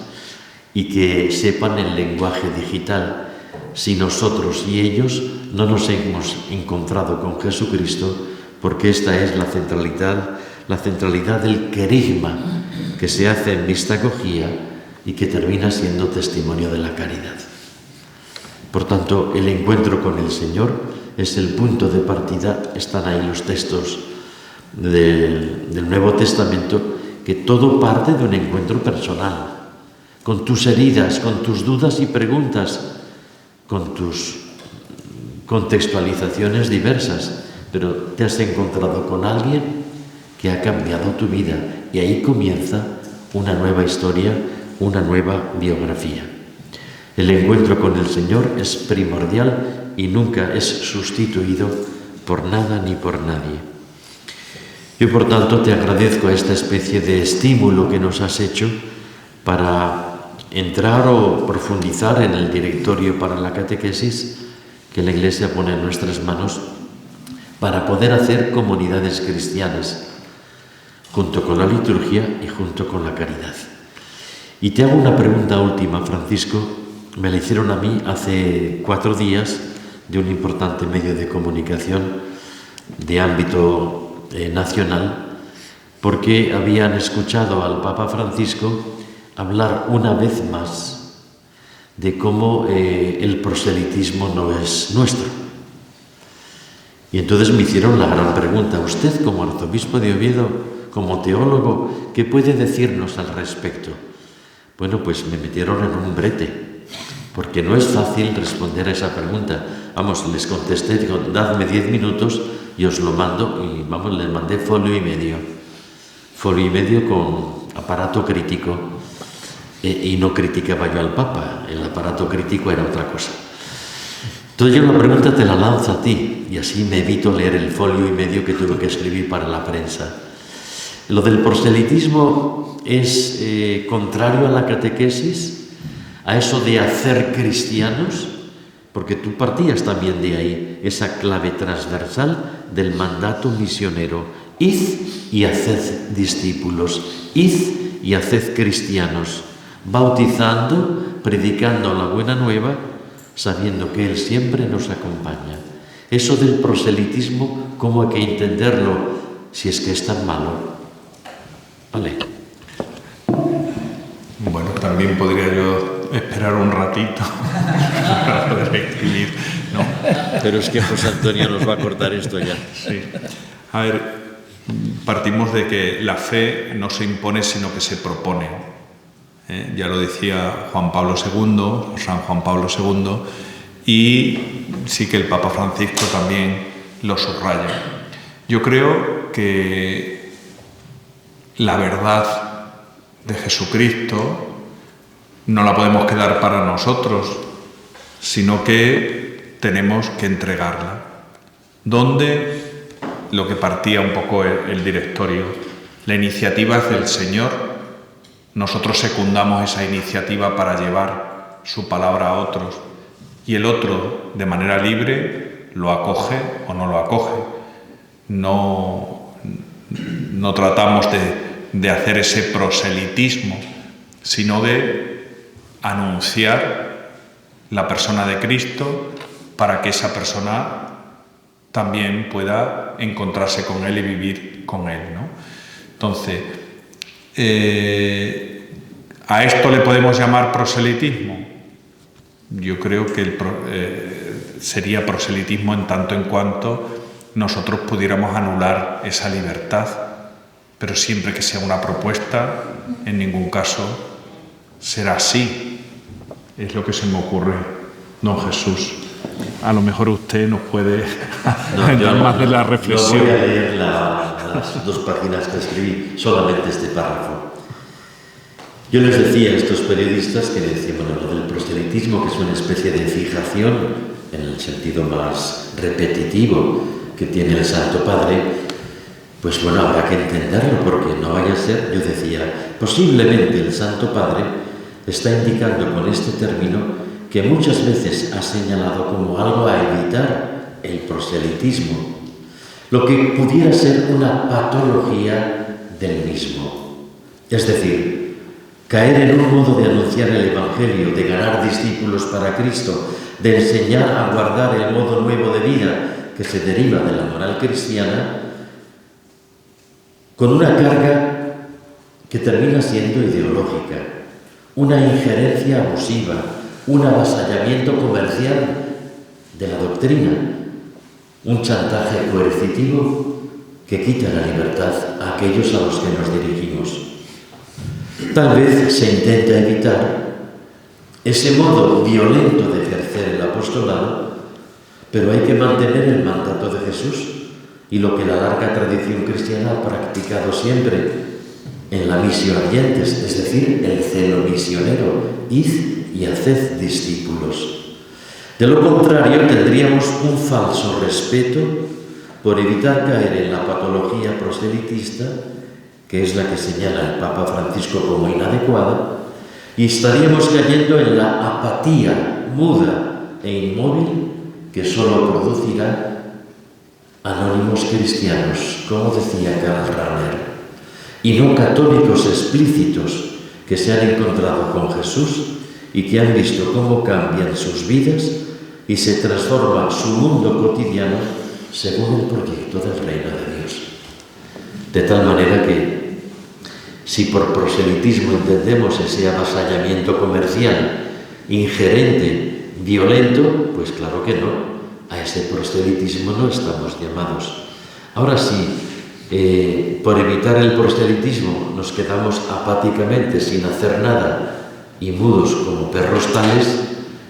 y que sepan el lenguaje digital, si nosotros y ellos no nos hemos encontrado con Jesucristo, porque esta es la centralidad del querigma que se hace en mistagogía y que termina siendo testimonio de la caridad. Por tanto, el encuentro con el Señor es el punto de partida. Están ahí los textos del Nuevo Testamento, que todo parte de un encuentro personal, con tus heridas, con tus dudas y preguntas, con tus contextualizaciones diversas, pero te has encontrado con alguien que ha cambiado tu vida y ahí comienza una nueva historia, una nueva biografía. El encuentro con el Señor es primordial y nunca es sustituido por nada ni por nadie. Yo, por tanto, te agradezco esta especie de estímulo que nos has hecho para entrar o profundizar en el directorio para la catequesis que la Iglesia pone en nuestras manos para poder hacer comunidades cristianas, junto con la liturgia y junto con la caridad. Y te hago una pregunta última, Francisco. Me la hicieron a mí hace 4 días de un importante medio de comunicación de ámbito nacional, porque habían escuchado al Papa Francisco hablar una vez más de cómo el proselitismo no es nuestro. Y entonces me hicieron la gran pregunta: usted, como arzobispo de Oviedo, como teólogo, ¿qué puede decirnos al respecto? Bueno, pues me metieron en un brete, porque no es fácil responder a esa pregunta. Vamos, les contesté, digo, dadme 10 minutos y os lo mando, y vamos, les mandé folio y medio con aparato crítico, y no criticaba yo al Papa, el aparato crítico era otra cosa. Entonces yo la pregunta te la lanzo a ti, y así me evito leer el folio y medio que tuve que escribir para la prensa. Lo del proselitismo es contrario a la catequesis, a eso de hacer cristianos, porque tú partías también de ahí, esa clave transversal del mandato misionero: id y haced discípulos, id y haced cristianos, bautizando, predicando la buena nueva, sabiendo que Él siempre nos acompaña. Eso del proselitismo, ¿cómo hay que entenderlo si es que es tan malo? Vale. Bueno, también podría yo esperar un ratito para poder escribir, ¿no? Pero es que José Antonio nos va a cortar esto ya. Sí. A ver, partimos de que la fe no se impone, sino que se propone. Ya lo decía Juan Pablo II, San Juan Pablo II, y sí que el Papa Francisco también lo subraya. Yo creo que la verdad de Jesucristo no la podemos quedar para nosotros, sino que tenemos que entregarla. ¿Dónde? Lo que partía un poco el directorio. La iniciativa es del Señor. Nosotros secundamos esa iniciativa para llevar su palabra a otros. Y el otro, de manera libre, lo acoge o no lo acoge. No tratamos de hacer ese proselitismo, sino de anunciar la persona de Cristo para que esa persona también pueda encontrarse con Él y vivir con Él, ¿no? Entonces, ¿a esto le podemos llamar proselitismo? Yo creo que sería proselitismo en tanto en cuanto nosotros pudiéramos anular esa libertad, pero siempre que sea una propuesta, en ningún caso será así. Es lo que se me ocurre, don Jesús. A lo mejor usted nos puede dar más de la reflexión. No voy a leer las 2 páginas que escribí, solamente este párrafo. Yo les decía a estos periodistas que decían, bueno, lo del proselitismo, que es una especie de fijación, en el sentido más repetitivo que tiene el Santo Padre, pues bueno, habrá que entenderlo, porque no vaya a ser, yo decía, posiblemente el Santo Padre está indicando con este término que muchas veces ha señalado como algo a evitar el proselitismo, lo que pudiera ser una patología del mismo. Es decir, caer en un modo de anunciar el Evangelio, de ganar discípulos para Cristo, de enseñar a guardar el modo nuevo de vida que se deriva de la moral cristiana, con una carga que termina siendo ideológica, una injerencia abusiva, un avasallamiento comercial de la doctrina, un chantaje coercitivo que quita la libertad a aquellos a los que nos dirigimos. Tal vez se intenta evitar ese modo violento de ejercer el apostolado, pero hay que mantener el mandato de Jesús y lo que la larga tradición cristiana ha practicado siempre en la misión ardientes, es decir, el celo misionero: id y haced discípulos. De lo contrario, tendríamos un falso respeto por evitar caer en la patología proselitista, que es la que señala el Papa Francisco como inadecuada, y estaríamos cayendo en la apatía muda e inmóvil que solo producirá anónimos cristianos, como decía Karl Rahner, y no católicos explícitos que se han encontrado con Jesús y que han visto cómo cambian sus vidas y se transforma su mundo cotidiano según el proyecto del reino de Dios. De tal manera que, si por proselitismo entendemos ese avasallamiento comercial, ingerente, violento, pues claro que no. A ese proselitismo no estamos llamados. Ahora sí, por evitar el proselitismo nos quedamos apáticamente sin hacer nada y mudos como perros tales,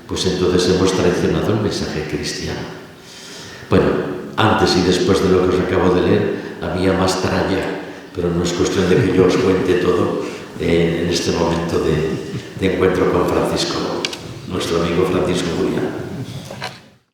pues entonces hemos traicionado el mensaje cristiano. Bueno, antes y después de lo que os acabo de leer había más tralla, pero no es cuestión de que yo os cuente todo en este momento de encuentro con Francisco, nuestro amigo Francisco Julián.